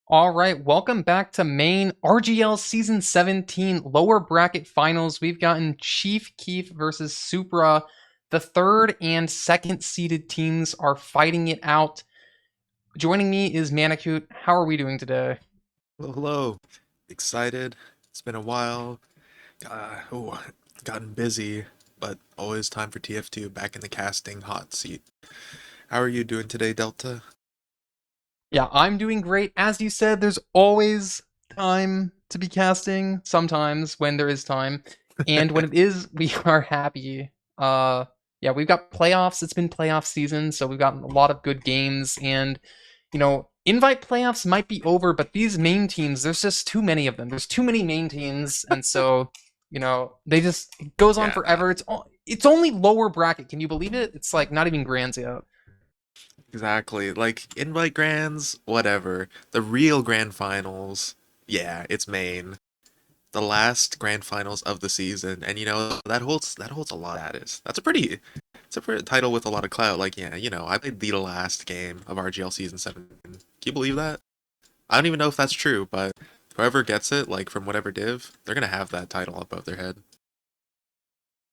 All right, welcome back to main RGL Season 17 lower bracket finals. We've gotten Chief Keef versus Supra. The third and second seeded teams are fighting it out. Joining me is Manicoot. How are we doing today? Hello, hello. Excited. It's been a while. Gotten busy, but always time for TF2 back in the casting hot seat. How are you doing today, Delta? Yeah, I'm doing great. As you said, there's always time to be casting, sometimes when there is time. And when it is, we are happy. Yeah, we've got playoffs. It's been playoff season, so we've gotten a lot of good games. And, invite playoffs might be over, but these main teams, there's just too many of them. There's too many main teams. And so, they just, it goes on Yeah, no, forever. It's only lower bracket. Can you believe it? It's like not even grands yet. exactly. Like, invite grands, whatever. The real grand finals, yeah, it's main. The last grand finals of the season, and that holds a lot. That's a pretty title with a lot of clout. Like, yeah, I played the last game of RGL season 7. Can you believe that? I don't even know if that's true, but whoever gets it, like from whatever div, they're gonna have that title above their head.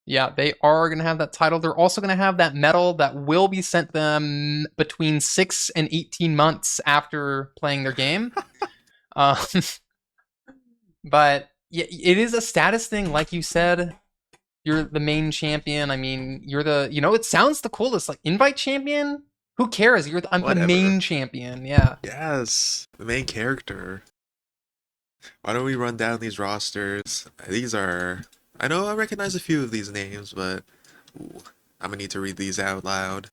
Yeah, they are going to have that title. They're also going to have that medal that will be sent them between 6 and 18 months after playing their game. Um, but yeah, it is a status thing, like you said. You're the main champion. I mean, it sounds the coolest. Like, invite champion? Who cares? I'm the Whatever. main champion. Yeah. Yes, the main character. Why don't we run down these rosters? I know I recognize a few of these names, but ooh, I'm gonna need to read these out loud.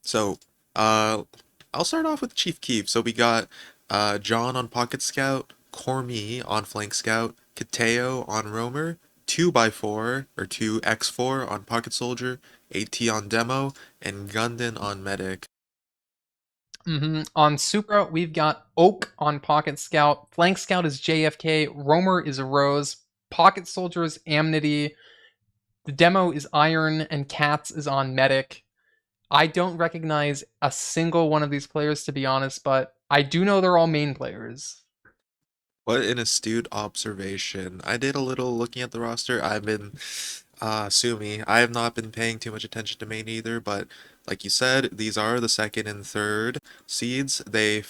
So, uh, I'll start off with Chief Keef. So we got John on Pocket Scout, Cormie on Flank Scout, Kateo on Roamer, 2x4 or 2x4 on Pocket Soldier, AT on Demo, and Gundin on Medic. On Supra, we've got Oak on Pocket Scout. Flank Scout is JFK. Roamer is Rose. Pocket Soldier is Amnity. The demo is Iron, and Cats is on Medic. I don't recognize a single one of these players, to be honest, but I do know they're all main players. What an astute observation. I did a little looking at the roster. I've been, sue me, I have not been paying too much attention to main either, but like you said, these are the second and third seeds. They've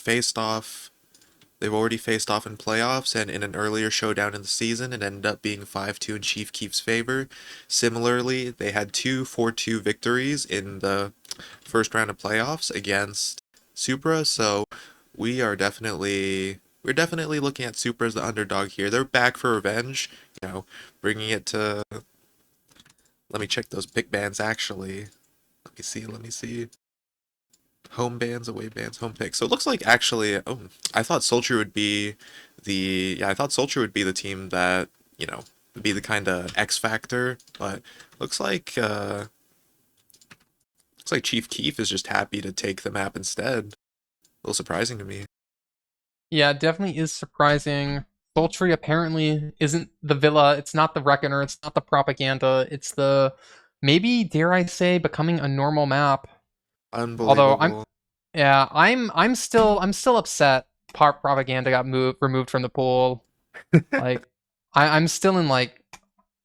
already faced off in playoffs and in an earlier showdown in the season and ended up being 5-2 in Chief Keef's favor. Similarly, they had two 4-2 victories in the first round of playoffs against Supra, so we're definitely looking at Supra as the underdog here. They're back for revenge, bringing it to. Let me check those pick bands actually. Let me see. Home bands, away bands, home picks. So it looks like actually, I thought Sultry would be the team that would be the kind of X factor, but looks like uh, looks like Chief Keef is just happy to take the map instead. A little surprising to me. Yeah, it definitely is surprising. Sultry apparently isn't the Villa, it's not the Reckoner, it's not the Propaganda, it's the maybe, dare I say, becoming a normal map. Although I'm Unbelievable. yeah, I'm still upset Propaganda got removed from the pool. Like I'm still in like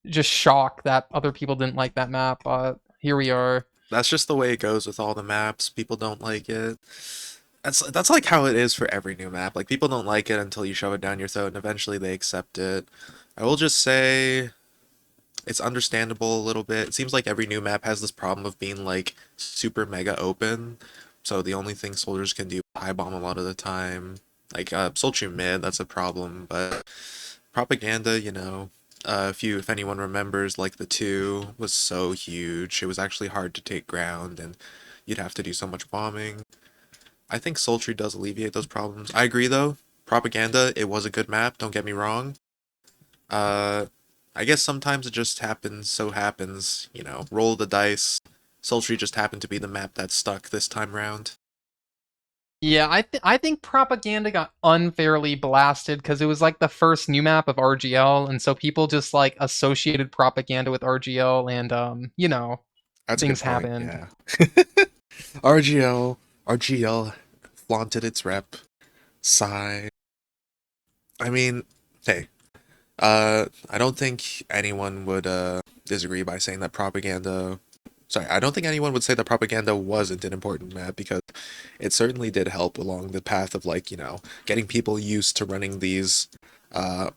just shock that other people didn't like that map, but here we are. That's just the way it goes with all the maps. People don't like it. That's like how it is for every new map. Like people don't like it until you shove it down your throat, and eventually they accept it. I will just say it's understandable a little bit. It seems like every new map has this problem of being like super mega open. So the only thing soldiers can do is high bomb a lot of the time. Like Sultry mid, that's a problem. But propaganda, if anyone remembers, like the two was so huge. It was actually hard to take ground, and you'd have to do so much bombing. I think Sultry does alleviate those problems. I agree though. Propaganda, it was a good map, don't get me wrong. Uh, I guess sometimes it just happens, roll the dice. Sultry just happened to be the map that stuck this time round. Yeah, I think Propaganda got unfairly blasted because it was like the first new map of RGL, and so people just like associated Propaganda with RGL, and That's a good things point, happened. yeah. RGL, RGL flaunted its rep. Sigh. I mean, hey, I don't think anyone would disagree by saying that propaganda. Sorry, I don't think anyone would say that propaganda wasn't an important map because it certainly did help along the path of like, getting people used to running these uh,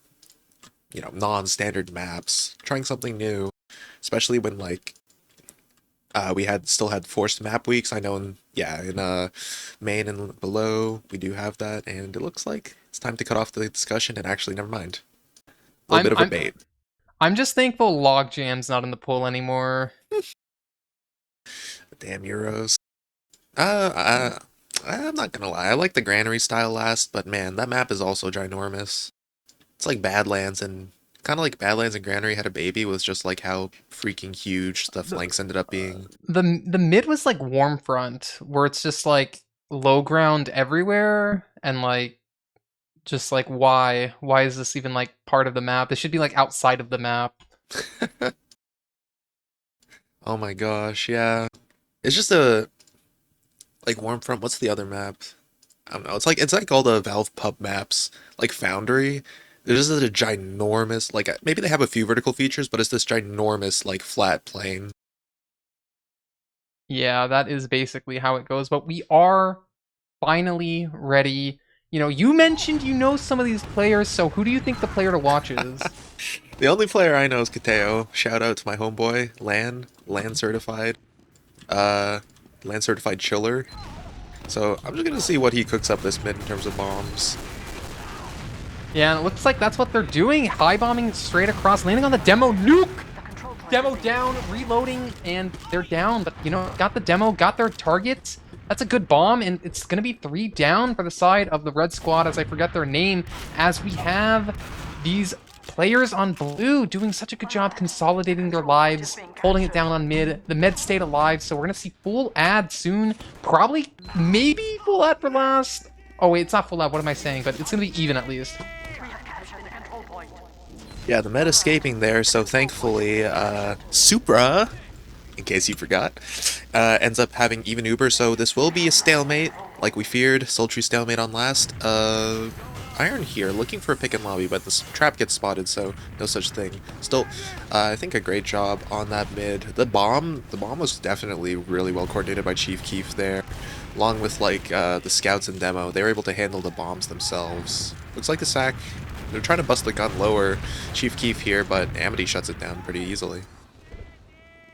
non-standard maps, trying something new, especially when like we still had forced map weeks. I know in Maine and below we do have that, and it looks like it's time to cut off the discussion and actually never mind. A little I'm bit of a I'm bait. I'm just thankful Logjam's not in the pool anymore. Damn Euros. Uh, I'm not gonna lie. I like the granary style last, but man, that map is also ginormous. It's like Badlands and kind of like Badlands and Granary had a baby with just like how freaking huge the The flanks ended up being. the mid was like Warmfront, where it's just like low ground everywhere, and like just like why is this even like part of the map? It should be like outside of the map. Oh my gosh, yeah. It's just a like Warmfront. What's the other map? I don't know. It's like all the Valve pub maps, like Foundry. There's just a ginormous like maybe they have a few vertical features, but it's this ginormous like flat plane. Yeah, that is basically how it goes. But we are finally ready. You mentioned some of these players, so who do you think the player to watch is? The only player I know is Kateo. Shout out to my homeboy, Land certified. Uh, Land certified chiller. So I'm just gonna see what he cooks up this mid in terms of bombs. Yeah, and it looks like that's what they're doing. High bombing straight across, landing on the demo nuke. Demo down, reloading, and they're down. But, got the demo, got their targets. That's a good bomb, and it's going to be 3 down for the side of the red squad, as I forget their name, as we have these players on blue doing such a good job consolidating their lives, holding it down on mid. The med stayed alive, so we're going to see full ad soon. Probably, maybe full ad for last. Oh, wait, it's not full ad. What am I saying? But it's going to be even at least. Yeah, the meta escaping there, so thankfully, Supra, in case you forgot, ends up having even Uber, so this will be a stalemate, like we feared. Sultry stalemate on last. Iron here, looking for a pick and lobby, but this trap gets spotted, so no such thing. Still, I think a great job on that mid. The bomb was definitely really well coordinated by Chief Keef there, along with like the scouts and demo. They were able to handle the bombs themselves. Looks like the sack. They're trying to bust the gun lower, Chief Keef here, but Amity shuts it down pretty easily.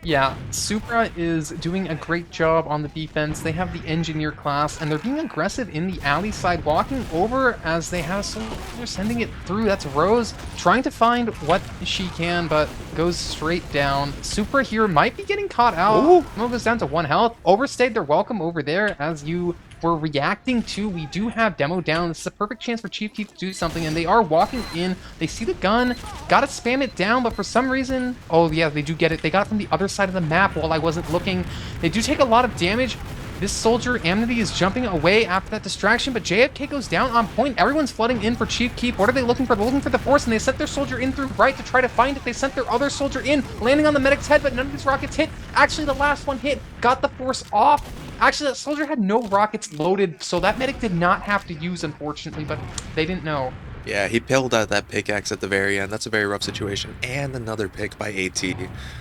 Yeah, Supra is doing a great job on the defense. They have the engineer class, and they're being aggressive in the alley side, walking over as they have Soldier sending it through. That's Rose trying to find what she can, but goes straight down. Supra here might be getting caught out. Mo goes down to 1 health. Overstayed their welcome over there, as you were reacting to. We do have demo down. This is a perfect chance for Chief Keef to do something, and they are walking in. They see the gun, gotta spam it down, but for some reason, oh yeah, they do get it. They got it from the other side of the map while I wasn't looking. They do take a lot of damage. This soldier, Amity, is jumping away after that distraction, but JFK goes down on point. Everyone's flooding in for Chief Keef. What are they looking for? They're looking for the force, and they sent their soldier in through right to try to find it. They sent their other soldier in, landing on the medic's head, but none of these rockets hit. Actually, the last one hit, got the force off. Actually, that soldier had no rockets loaded, so that medic did not have to use, unfortunately, but they didn't know. Yeah, he pulled out that pickaxe at the very end. That's a very rough situation. And another pick by AT.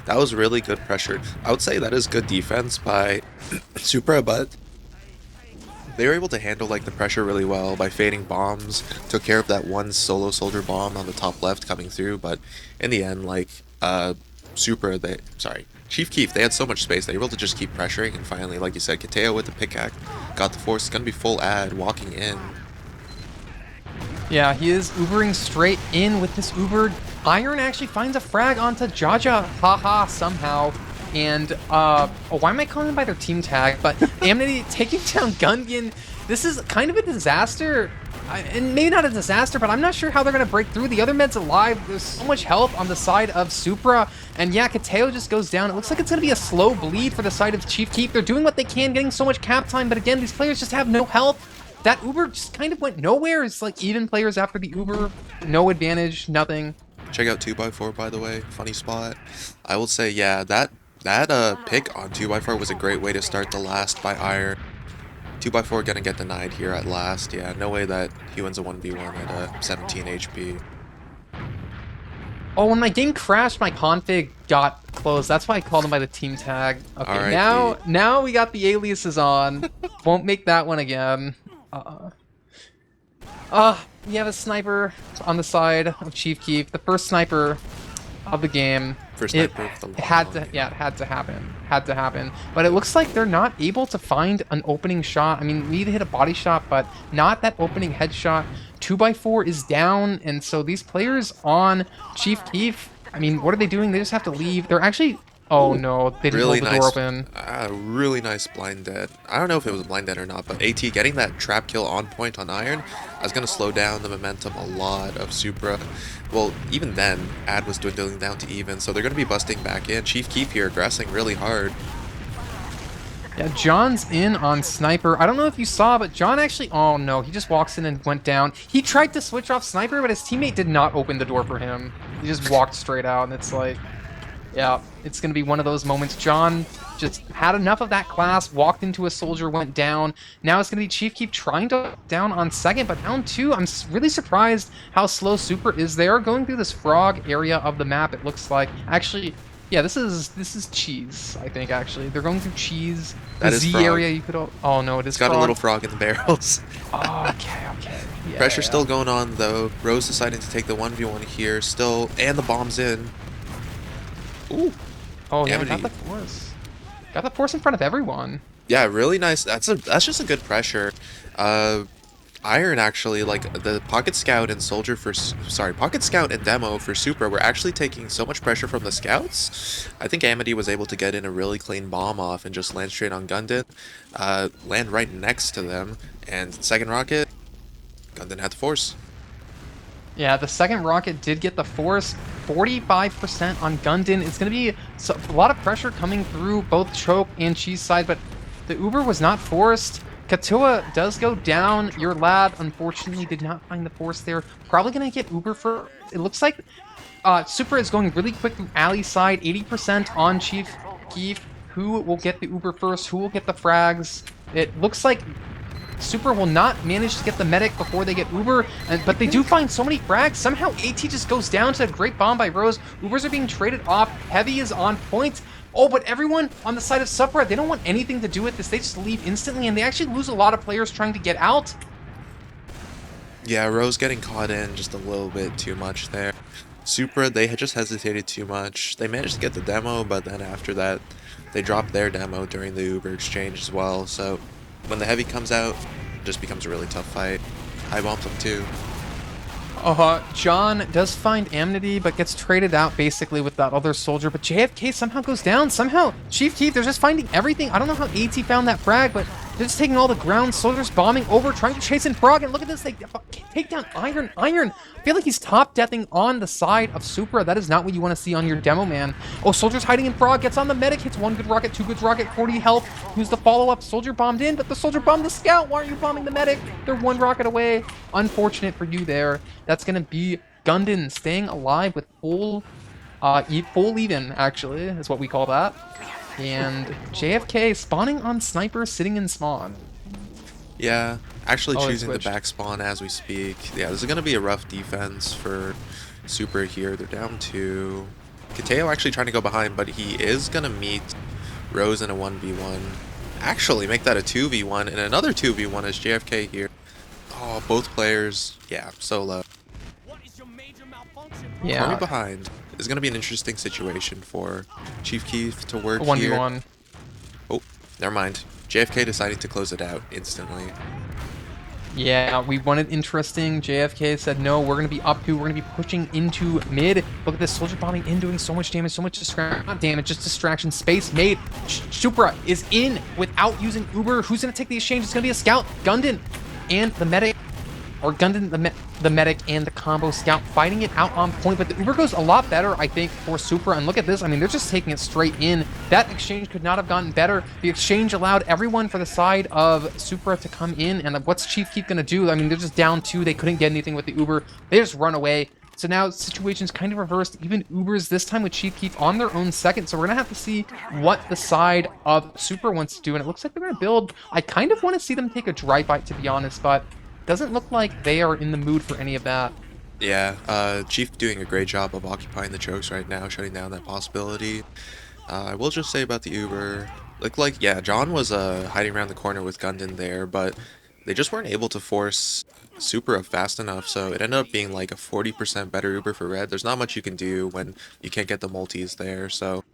That was really good pressure. I would say that is good defense by Supra, but they were able to handle like the pressure really well by fading bombs. Took care of that one solo soldier bomb on the top left coming through, but in the end, like Chief Keef, they had so much space, they were able to just keep pressuring, and finally, like you said, Kateo with the pickaxe got the force. It's gonna be full ad walking in. Yeah, he is Ubering straight in with this Uber. Iron actually finds a frag onto Jaja, haha, somehow. And, why am I calling them by their team tag? But Amity taking down Gungan. This is kind of a disaster. And maybe not a disaster, but I'm not sure how they're going to break through. The other med's alive. There's so much health on the side of Supra. And yeah, Kateo just goes down. It looks like it's going to be a slow bleed for the side of Chief Keef. They're doing what they can, getting so much cap time. But again, these players just have no health. That Uber just kind of went nowhere. It's like even players after the Uber. No advantage, nothing. Check out 2x4, by the way. Funny spot. I will say, yeah, that pick on 2x4 was a great way to start the last by Iron. 2x4 gonna get denied here at last. Yeah, no way that he wins a 1v1 at 17 HP. Oh, when my game crashed, my config got closed. That's why I called him by the team tag. Okay, RIP. now we got the aliases on. Won't make that one again. We have a sniper on the side of Chief Keef. The first sniper of the game. First It sniper with the had long. to, yeah, it had to happen. Had to happen. But it looks like they're not able to find an opening shot. I mean, we need to hit a body shot, but not that opening headshot. 2x4 is down, and so these players on Chief Keef, I mean, what are they doing? They just have to leave. They're actually... Oh no, they didn't Really hold the nice, door open. really nice blind dead. I don't know if it was a blind dead or not, but AT getting that trap kill on point on Iron is going to slow down the momentum a lot of Supra. Well, even then, Ad was dwindling down to even, so they're going to be busting back in. Chief Keef here aggressing really hard. Yeah, John's in on Sniper. I don't know if you saw, but John actually... Oh no, he just walks in and went down. He tried to switch off Sniper, but his teammate did not open the door for him. He just walked straight out, and it's like... Yeah, it's going to be one of those moments. John just had enough of that class, walked into a soldier, went down. Now it's going to be Chief Keef trying to down on second, but down two. I'm really surprised how slow Super is. They are going through this frog area of the map, it looks like. Actually, yeah, this is cheese, I think, actually. They're going through cheese. That the is Z frog. area, you could... Oh, no, it is It's got frog. a little frog in the barrels. Oh, okay. Yeah, Pressure yeah. still going on, though. Rose deciding to take the 1v1 here still, and the bomb's in. Ooh. Oh, yeah, Amity. got the force. Got the force in front of everyone. Yeah, really nice. That's just a good pressure. Iron actually, like the Pocket Scout and Soldier for Pocket Scout and Demo for Supra were actually taking so much pressure from the scouts. I think Amity was able to get in a really clean bomb off and just land straight on Gundin, land right next to them, and second rocket, Gundin had the force. Yeah, the second rocket did get the force. 45% on Gundin. It's going to be a lot of pressure coming through both Choke and Cheese side, but the Uber was not forced. Katua does go down. Your lad, unfortunately, did not find the force there. Probably going to get Uber for... It looks like Supra is going really quick through alley side. 80% on Chief Keef. Who will get the Uber first? Who will get the frags? It looks like Supra will not manage to get the medic before they get Uber, but they do find so many frags. Somehow AT just goes down to a great bomb by Rose. Ubers are being traded off. Heavy is on point. Oh, but everyone on the side of Supra, they don't want anything to do with this. They just leave instantly, and they actually lose a lot of players trying to get out. Yeah, Rose getting caught in just a little bit too much there. Supra, they had just hesitated too much. They managed to get the demo, but then after that, they dropped their demo during the Uber exchange as well, so when the heavy comes out, it just becomes a really tough fight. I bumped him too. John does find Amity, but gets traded out basically with that other soldier. But JFK somehow goes down. Somehow, Chief Keef, they're just finding everything. I don't know how AT found that frag, but they're just taking all the ground. Soldiers bombing over, trying to chase in Frog. And look at this, they take down Iron. I feel like he's top deathing on the side of Supra. That is not what you want to see on your demo, man. Oh, Soldier's hiding in Frog, gets on the medic, hits one good rocket, two good rocket, 40 health. Who's the follow-up? Soldier bombed in, but the Soldier bombed the scout. Why are you bombing the medic? They're one rocket away. Unfortunate for you there. That's going to be Gundin staying alive with full even, actually, is what we call that. And JFK spawning on Sniper, sitting in spawn. Yeah, actually Oh, choosing the switched. back spawn as we speak. Yeah, this is going to be a rough defense for Supra here. They're down to... Cupojo actually trying to go behind, but he is going to meet Rose in a 1v1. Actually, make that a 2v1, and another 2v1 is JFK here. Oh, both players, yeah, so low. Yeah. Army behind is going to be an interesting situation for Chief Keef to work A here. 1v1. Oh, never mind. JFK deciding to close it out instantly. Yeah, we wanted interesting. JFK said, no, we're going to be up to, we're going to be pushing into mid. Look at this, Soldier bombing in, doing so much damage, so much distraction. Not damage, just distraction. Space made. Supra is in without using Uber. Who's going to take the exchange? It's going to be a scout. Gundin and the medic. Or Gundin, the medic, and the combo scout fighting it out on point. But the Uber goes a lot better, I think, for Supra. And look at this. I mean, they're just taking it straight in. That exchange could not have gotten better. The exchange allowed everyone for the side of Supra to come in. And what's Chief Keef going to do? I mean, they're just down two. They couldn't get anything with the Uber. They just run away. So now situation's kind of reversed. Even Ubers this time with Keef on their own second. So we're going to have to see what the side of Supra wants to do. And it looks like they're going to build. I kind of want to see them take a dry fight, to be honest, but doesn't look like they are in the mood for any of that. Yeah, Chief doing a great job of occupying the chokes right now, shutting down that possibility. I will just say about the Uber, yeah, John was hiding around the corner with Gundam there, but they just weren't able to force Supra fast enough, so it ended up being like a 40% better Uber for Red. There's not much you can do when you can't get the multis there, so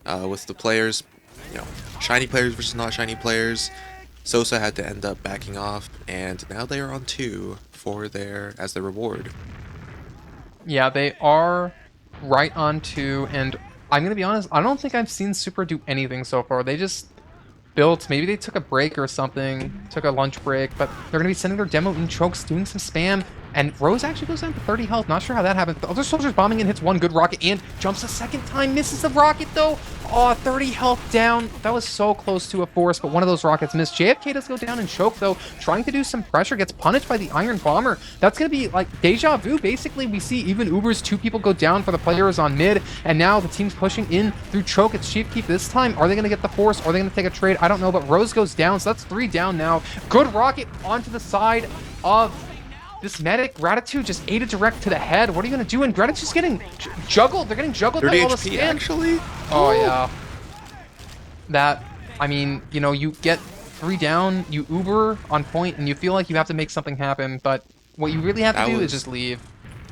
with the players, you know, shiny players versus not shiny players, Sosa had to end up backing off, and now they are on 2 for as their reward. Yeah, they are right on 2, and I'm going to be honest, I don't think I've seen Supra do anything so far. They just built, maybe they took a break or something, took a lunch break, but they're going to be sending their demo in chokes, doing some spam, and Rose actually goes down to 30 health. Not sure how that happened. The other soldier's bombing in, hits one good rocket, and jumps a second time, misses the rocket though. Oh, 30 health down. That was so close to a force, but one of those rockets missed. JFK does go down and choke though, trying to do some pressure, gets punished by the Iron Bomber. That's going to be like deja vu. Basically, we see even Uber's 2 people go down for the players on mid, and now the team's pushing in through choke. It's Keef this time. Are they going to get the force? Are they going to take a trade? I don't know, but Rose goes down, so that's 3 down now. Good rocket onto the side of this medic. Gratitude just ate it direct to the head. What are you going to do? And Gratitude's getting juggled. They're getting juggled by all the HP spam. actually? Oh, yeah. That, I mean, you know, you get 3 down, you Uber on point, and you feel like you have to make something happen, but what you really have to do is just leave.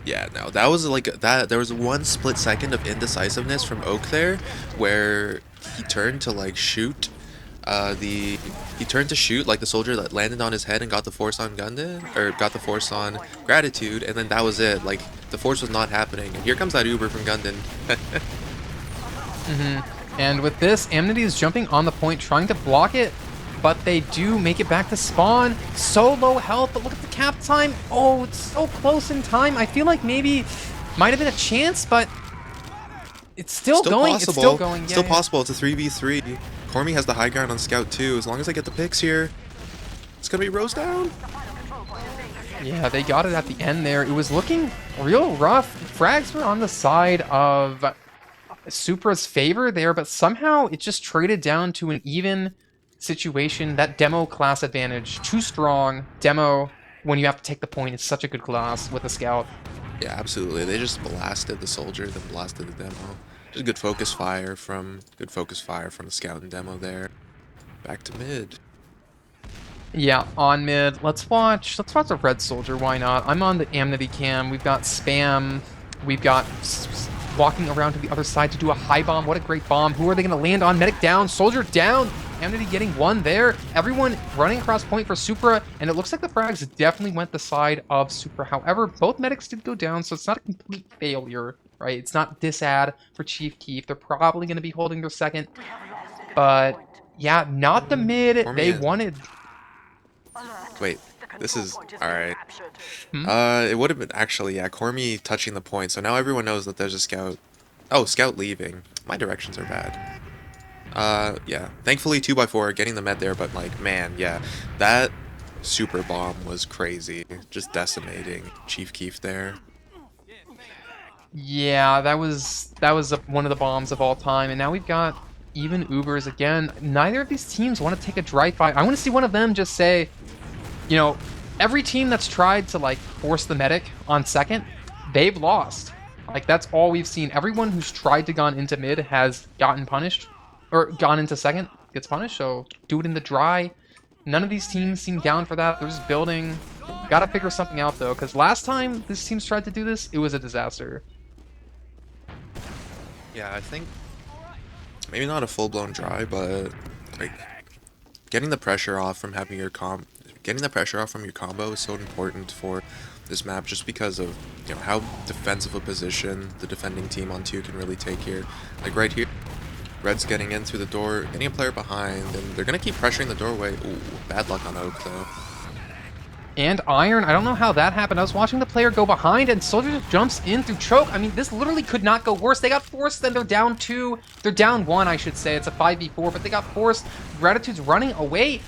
Yeah, no, that was like that. There was one split second of indecisiveness from Oak there, where he turned to like shoot. He turned to shoot like the soldier that landed on his head and got the force on Gundam, or got the force on Gratitude, and then that was it. Like the force was not happening, and here comes that Uber from Gundam. And with this, Amnesty is jumping on the point, trying to block it, but they do make it back to spawn. So low health, but look at the cap time. Oh, it's so close in time. I feel like maybe might have been a chance, but it's still going. Possible. It's still going. Yeah, still possible. It's a 3v3. Cormy has the high ground on Scout too. As long as they get the picks here, it's gonna be Rose down. Yeah, they got it at the end there. It was looking real rough. Frags were on the side of Supra's favor there, but somehow it just traded down to an even situation. That demo class advantage, too strong. Demo, when you have to take the point, is such a good class with a scout. Yeah, absolutely. They just blasted the soldier, then blasted the demo. Just good focus fire from the scout and demo there. Back to mid. Yeah, on mid. Let's watch the red soldier. Why not? I'm on the Amnesty cam. We've got spam. We've got walking around to the other side to do a high bomb. What a great bomb. Who are they going to land on? Medic down. Soldier down. Amnesty getting 1 there. Everyone running across point for Supra, and it looks like the frags definitely went the side of Supra. However, both medics did go down, so it's not a complete failure, right? It's not disad for Chief Keef. They're probably going to be holding their second, but yeah, not the mid. They wanted. Wait, this is alright. It would have been actually, yeah, Cormy touching the point, so now everyone knows that there's a scout. Oh, scout leaving. My directions are bad. Yeah, thankfully 2x4 getting the med there, but like, man, yeah, that super bomb was crazy, just decimating Chief Keef there. Yeah, that was one of the bombs of all time, and now we've got even Ubers again. Neither of these teams want to take a dry fight. I want to see one of them just say, you know, every team that's tried to like force the medic on second, they've lost. Like, that's all we've seen. Everyone who's tried to gone into mid has gotten punished, or gone into second gets punished, so do it in the dry. None of these teams seem down for that. They're just building. Gotta figure something out though, because last time this team's tried to do this, it was a disaster. Yeah, I think maybe not a full-blown dry, but like getting the pressure off from having your combo is so important for this map, just because of, you know, how defensive a position the defending team on 2 can really take here. Like right here, Red's getting in through the door, getting a player behind, and they're gonna keep pressuring the doorway. Ooh, bad luck on Oak though. And Iron, I don't know how that happened. I was watching the player go behind, and Soldier just jumps in through choke. I mean, this literally could not go worse. They got forced, then they're down 2. They're down 1, I should say. It's a 5v4, but they got forced. Gratitude's running away.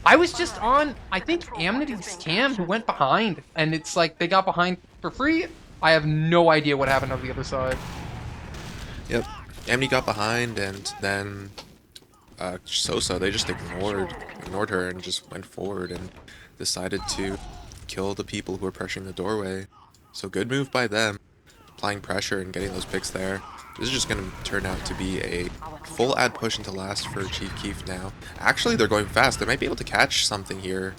I was just on, I think, Amnesty's cam, who went behind, and it's like they got behind for free. I have no idea what happened on the other side. Yep. Amity got behind, and then Sosa, they just ignored her and just went forward and decided to kill the people who were pressuring the doorway. So good move by them, applying pressure and getting those picks there. This is just going to turn out to be a full ad push into last for Chief Keef now. Actually, they're going fast. They might be able to catch something here.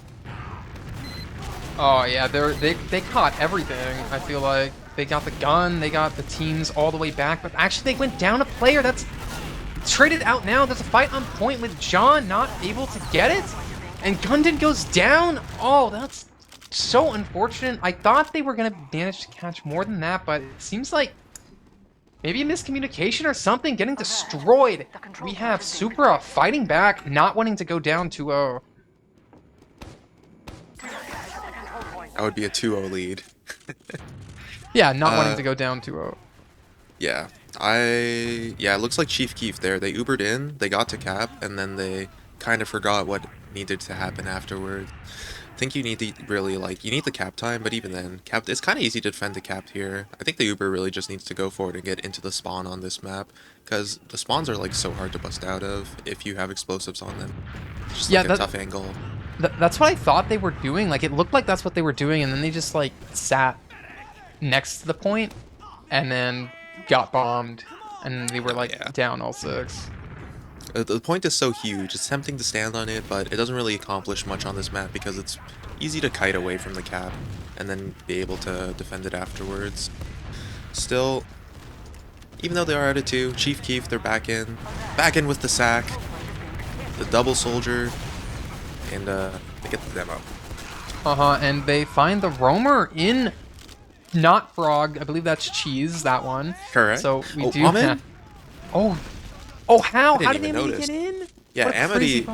Oh yeah, they caught everything. I feel like they got the gun, they got the teams all the way back, but actually they went down a player. That's traded out now. There's a fight on point with John not able to get it, and Gundon goes down. Oh, that's so unfortunate. I thought they were gonna manage to catch more than that, but it seems like maybe a miscommunication or something, getting destroyed. We have Supra fighting back, not wanting to go down 2-0. That would be a 2-0 lead. Yeah, not wanting to go down 2-0. Yeah. It looks like Chief Keef there. They Ubered in, they got to cap, and then they kind of forgot what needed to happen afterward. I think you need to really, you need the cap time, but even then, it's kind of easy to defend the cap here. I think the Uber really just needs to go for it and get into the spawn on this map, because the spawns are, so hard to bust out of if you have explosives on them. It's just, a tough angle. That's what I thought they were doing. It looked like that's what they were doing, and then they just, sat next to the point, and then got bombed, and they were, down all 6. The point is so huge, it's tempting to stand on it, but it doesn't really accomplish much on this map because it's easy to kite away from the cap and then be able to defend it afterwards. Still, even though they are at it too, Chief Keef, they're back in with the sack, the double soldier, and they get the demo. And they find the roamer in not frog. I believe that's cheese, that one. Correct. So we do Ahmed? have... Oh, how? How did even Amity notice. get in? Yeah, Amity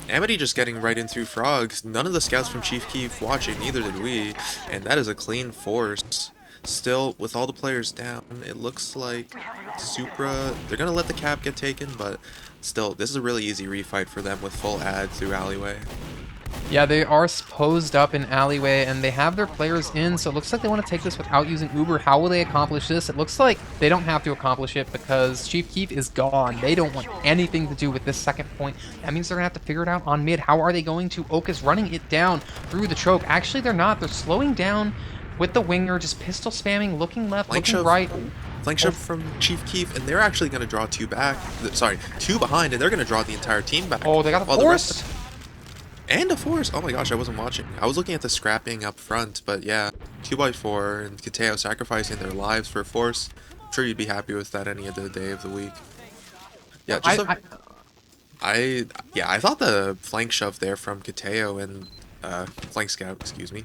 Amity just getting right in through frogs. None of the scouts from Chief Keef watching, neither did we, and that is a clean force. Still, with all the players down, it looks like Supra, they're gonna let the cap get taken, but still, this is a really easy refight for them with full ad through alleyway. Yeah, they are posed up in alleyway, and they have their players in, so it looks like they want to take this without using Uber. How will they accomplish this? It looks like they don't have to accomplish it because Chief Keef is gone. They don't want anything to do with this second point. That means they're going to have to figure it out on mid. How are they going to? Oak is running it down through the choke. Actually, they're not. They're slowing down with the winger, just pistol spamming, looking left, looking right. Flank shove from Chief Keef, and they're actually going to draw 2 back. Sorry, 2 behind, and they're going to draw the entire team back. Oh, they got a force. And a force! Oh my gosh, I wasn't watching. I was looking at the scrapping up front, but yeah. 2x4 and Cupojo sacrificing their lives for a force. I'm sure you'd be happy with that any other day of the week. Yeah, I thought the flank shove there from Cupojo and flank scout, excuse me,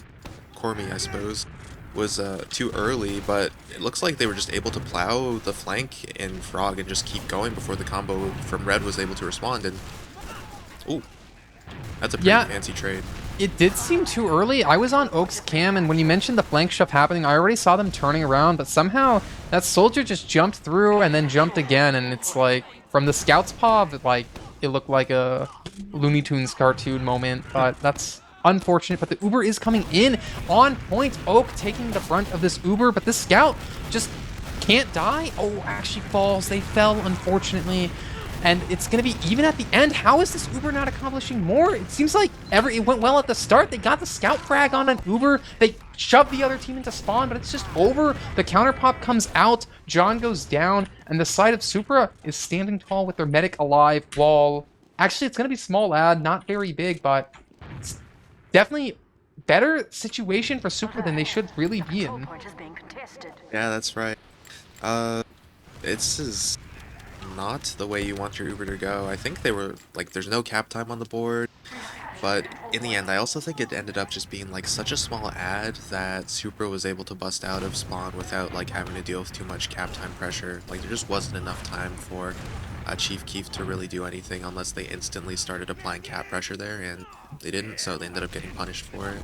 Cormy, I suppose, was too early, but it looks like they were just able to plow the flank in Frog and just keep going before the combo from Red was able to respond. And ooh. That's a pretty fancy trade. It did seem too early. I was on Oak's cam, and when you mentioned the flank shove happening, I already saw them turning around, but somehow that soldier just jumped through and then jumped again, and it's from the scout's paw, it looked like a Looney Tunes cartoon moment, but that's unfortunate. But the Uber is coming in on point. Oak taking the brunt of this Uber, but this scout just can't die. Oh, actually falls. They fell, unfortunately. And it's going to be even at the end. How is this Uber not accomplishing more? It seems like it went well at the start. They got the scout frag on an Uber. They shoved the other team into spawn, but it's just over. The counter pop comes out. John goes down, and the side of Supra is standing tall with their medic alive. Wall. Actually, it's going to be small ad, not very big, but it's definitely better situation for Supra than they should really be in. Yeah, that's right. This is not the way you want your Uber to go. I think they were there's no cap time on the board, but in the end I also think it ended up just being such a small ad that Supra was able to bust out of spawn without having to deal with too much cap time pressure. There just wasn't enough time for Chief Keef to really do anything unless they instantly started applying cap pressure there, and they didn't, so they ended up getting punished for it.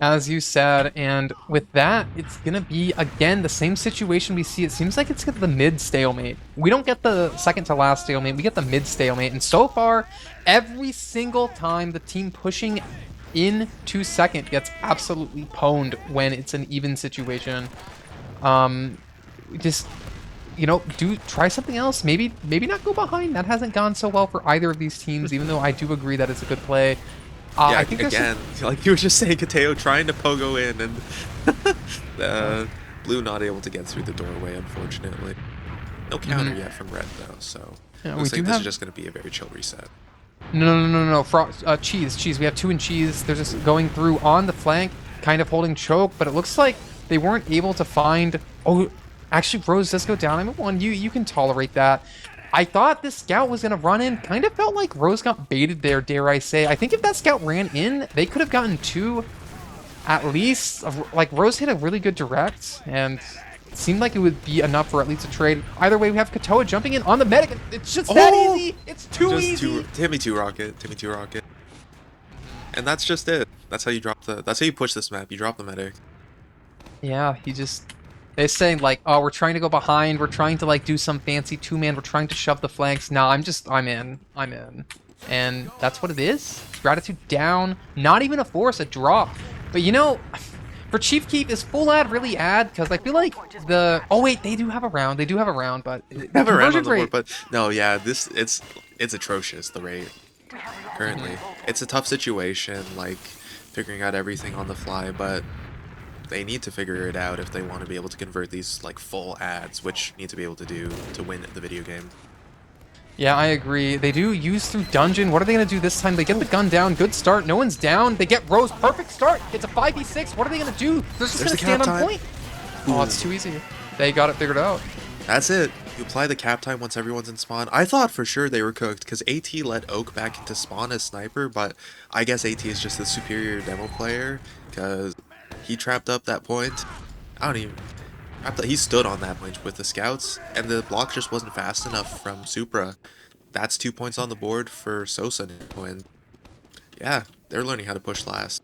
As you said, and with that, it's going to be, again, the same situation we see. It seems like it's the mid stalemate. We don't get the second to last stalemate, we get the mid stalemate. And so far, every single time the team pushing in 2 seconds gets absolutely pwned when it's an even situation. Just, you know, try something else. Maybe not go behind. That hasn't gone so well for either of these teams, even though I do agree that it's a good play. Yeah, I think again, like you were just saying, Kateo trying to pogo in, and blue not able to get through the doorway, unfortunately. No counter yet from red, though, so Yeah, looks like this is just going to be a very chill reset. No. Cheese. We have 2 in cheese. They're just going through on the flank, kind of holding choke, but it looks like they weren't able to find... Oh, actually, Rose does go down. I mean, one, you can tolerate that. I thought this scout was going to run in. Kind of felt like Rose got baited there, dare I say. I think if that scout ran in, they could have gotten 2 at least. Like, Rose hit a really good direct, and it seemed like it would be enough for at least a trade. Either way, we have Cupojo jumping in on the medic. It's just that easy. It's too easy. Timmy 2 rocket. And that's just it. That's how you drop the... That's how you push this map. You drop the medic. Yeah, he just... They're saying, like, oh, we're trying to go behind. We're trying to, like, do some fancy 2-man. We're trying to shove the flanks. Nah, I'm in. And that's what it is. Gratitude down. Not even a force, a drop. But, you know, for Chief Keef, is full ad really ad? Because I feel like the... Oh, wait, they do have a round. They do have a round, but... They have a round on the board, but... No, yeah, it's atrocious, the rate. Currently. It's a tough situation, like, figuring out everything on the fly, but... They need to figure it out if they want to be able to convert these like full ads, which need to be able to do to win the video game. Yeah, I agree. They do use through dungeon. What are they going to do this time? They get the gun down. Good start. No one's down. They get Rose. Perfect start. It's a 5v6. What are they going to do? They're just going to stand on point. Oh, it's too easy. They got it figured out. That's it. You apply the cap time once everyone's in spawn. I thought for sure they were cooked because AT let Oak back into spawn as sniper, but I guess AT is just the superior demo player because he trapped up that point. He stood on that point with the scouts, and the block just wasn't fast enough from Supra. That's 2 points on the board for Sosa now, and yeah, they're learning how to push last.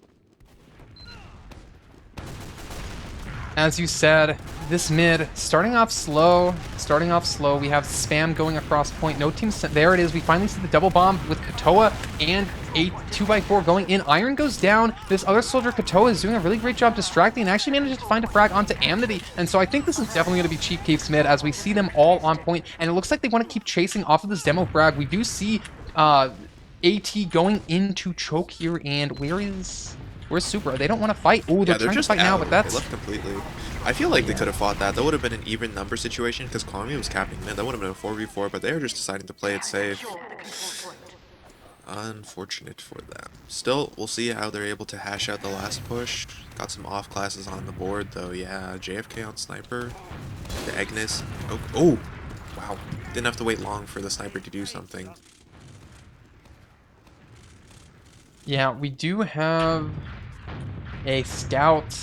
As you said, this mid, starting off slow. We have spam going across point. No team, there it is. We finally see the double bomb with Katoa and a 2x4 going in. Iron goes down. This other soldier, Katoa, is doing a really great job distracting and actually manages to find a frag onto Amity. And so I think this is definitely going to be Chief Keef's mid as we see them all on point. And it looks like they want to keep chasing off of this demo frag. We do see AT going into choke here, and where's Supra? They don't want to fight. Oh, they're trying to fight now, but that's... They left completely. I feel like they could have fought that. That would have been an even number situation because Connie was capping mid. That would have been a 4v4, but they were just deciding to play it safe. Unfortunate for them. Still, we'll see how they're able to hash out the last push. Got some off classes on the board, though. Yeah, JFK on sniper. The Agnes. Oh, wow. Didn't have to wait long for the sniper to do something. Yeah, we do have a scout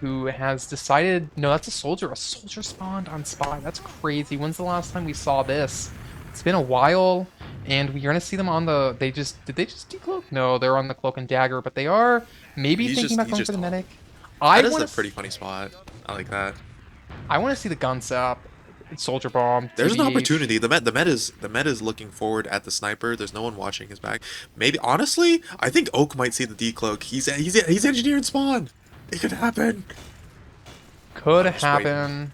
who has decided... No, that's a soldier. A soldier spawned on spy. That's crazy. When's the last time we saw this? It's been a while, and we're going to see them on the... Did they just decloak? No, they're on the cloak and dagger, but they are maybe thinking about going for the medic. That is a pretty funny spot. I like that. I want to see the gun sap. Soldier bomb. There's an opportunity. The Met is looking forward at the sniper. There's no one watching his back. Maybe honestly, I think Oak might see the decloak. He's engineering spawn. It could happen. Could happen.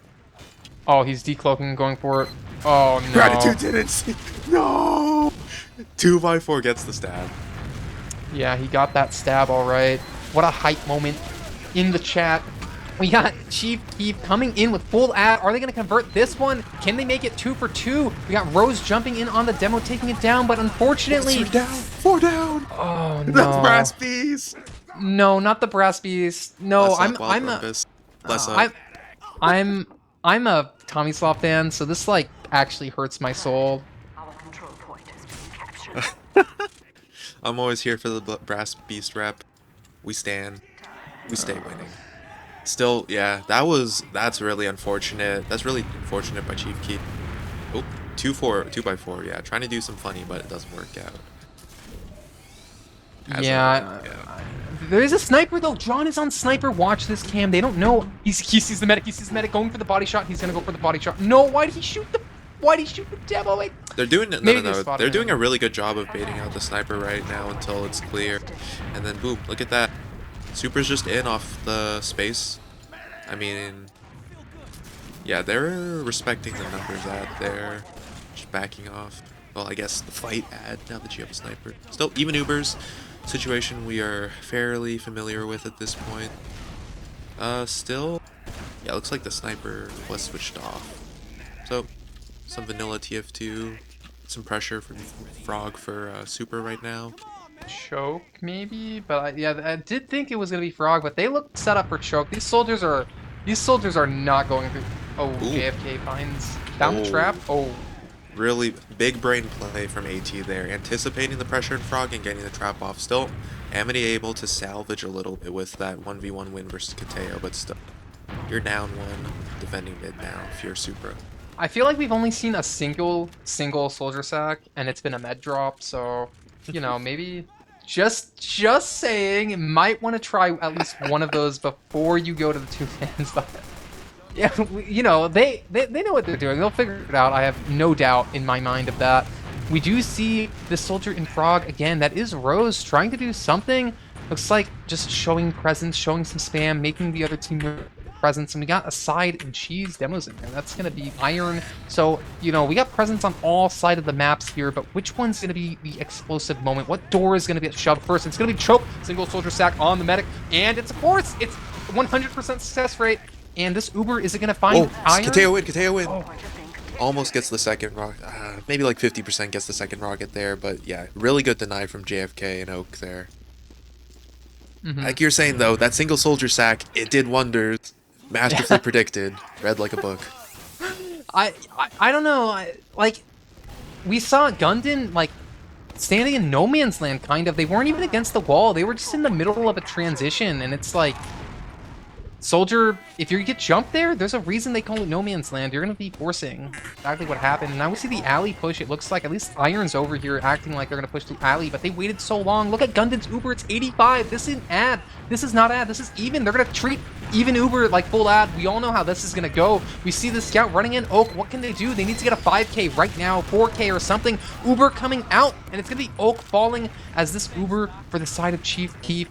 Oh, he's decloaking, going for it. Oh no. Gratitude didn't see. No. 2x4 gets the stab. Yeah, he got that stab all right. What a hype moment in the chat. We got Chief Keef coming in with full ad. Are they going to convert this one? Can they make it 2 for 2? We got Rose jumping in on the demo, taking it down, but unfortunately... 4 down. Oh, no. The Brass Bees. No, not the Brass Bees. No, I'm a Tommy Slaw fan, so this, like, actually hurts my soul. Our control point has been captured. I'm always here for the Brass Beast rep. We stay winning. Still, yeah, that's really unfortunate. That's really unfortunate by Chief Keef. Oh, 2x4, yeah, trying to do some funny, but it doesn't work out. Yeah. There's a sniper though. John is on sniper. Watch this cam. They don't know. He sees the medic. He sees the medic going for the body shot. He's gonna go for the body shot. No, why did he shoot the demo? Wait. They're doing no, Maybe no, they no. spotted They're doing him. a really good job of baiting out the sniper right now until it's clear, and then boom! Look at that. Supra's just in off the space. I mean, yeah, they're respecting the numbers out there, just backing off. Well, I guess the fight ad now that you have a sniper. Still, even Uber's situation we are fairly familiar with at this point. Still, yeah, looks like the sniper was switched off. So, some vanilla TF2, some pressure from Frog for Supra right now. Choke maybe, but yeah, I did think it was gonna be Frog, but they look set up for choke. These soldiers are not going through. Oh, Ooh. JFK finds down the Oh. trap. Oh, Really big brain play from AT there, anticipating the pressure in Frog and getting the trap off. Still, Amity able to salvage a little bit with that 1v1 win versus Kateo, but still, you're down one, defending mid now if you're Supra. I feel like we've only seen a single soldier sack, and it's been a med drop. So, you know, maybe just saying, you might want to try at least one of those before you go to the two fans. But yeah, you know, they know what they're doing. They'll figure it out. I have no doubt in my mind of that. We do see the soldier in Frog again. That is Rose trying to do something. Looks like just showing presence, showing some spam, making the other team presence. And we got a side and cheese demos in there. That's going to be Iron. So, you know, we got presence on all sides of the maps here, but which one's going to be the explosive moment? What door is going to get shoved first? It's going to be choke, single soldier sack on the medic. And it's, of course, it's 100% success rate. And this Uber, is it going to find Iron? Kateo win, Kateo win. Oh. Almost gets the second rocket. Maybe like 50% gets the second rocket there, but yeah, really good deny from JFK and Oak there. Like you're saying though, that single soldier sack, it did wonders. Masterfully predicted. Read like a book. I don't know. Like, we saw Gundam, like, standing in no man's land, kind of. They weren't even against the wall. They were just in the middle of a transition, and it's like, soldier, if you get jumped there, there's a reason they call it no man's land. You're going to be forcing exactly what happened. And now we see the alley push. It looks like at least Iron's over here acting like they're going to push through alley, but they waited so long. Look at Gundam's Uber. It's 85. This isn't ad. This is not ad. This is even. They're going to treat even Uber like full ad. We all know how this is going to go. We see the scout running in. Oak, what can they do? They need to get a 5K right now, 4K or something. Uber coming out, and it's going to be Oak falling as this Uber for the side of Chief Keef.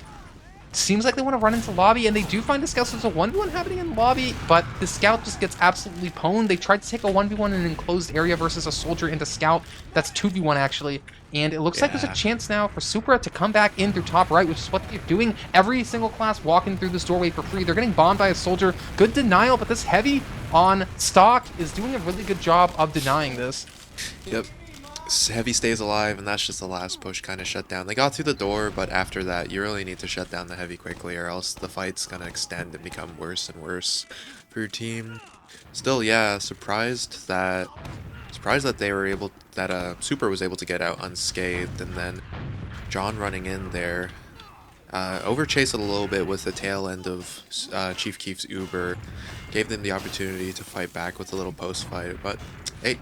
Seems like they want to run into lobby, and they do find the scout. So there's a 1v1 happening in lobby, but the scout just gets absolutely pwned. They tried to take a 1v1 in an enclosed area versus a soldier into scout. That's 2v1 actually, and it looks like there's a chance now for Supra to come back in through top right, which is what they're doing. Every single class walking through this doorway for free. They're getting bombed by a soldier. Good denial, but this heavy on stock is doing a really good job of denying this. Yep. Heavy stays alive, and that's just the last push kind of shut down. They got through the door, but after that, you really need to shut down the heavy quickly, or else the fight's gonna extend and become worse and worse for your team. Still, yeah, surprised that they were able, that Supra was able to get out unscathed, and then John running in there, overchased it a little bit with the tail end of Chief Keef's Uber, gave them the opportunity to fight back with a little post fight, but hey,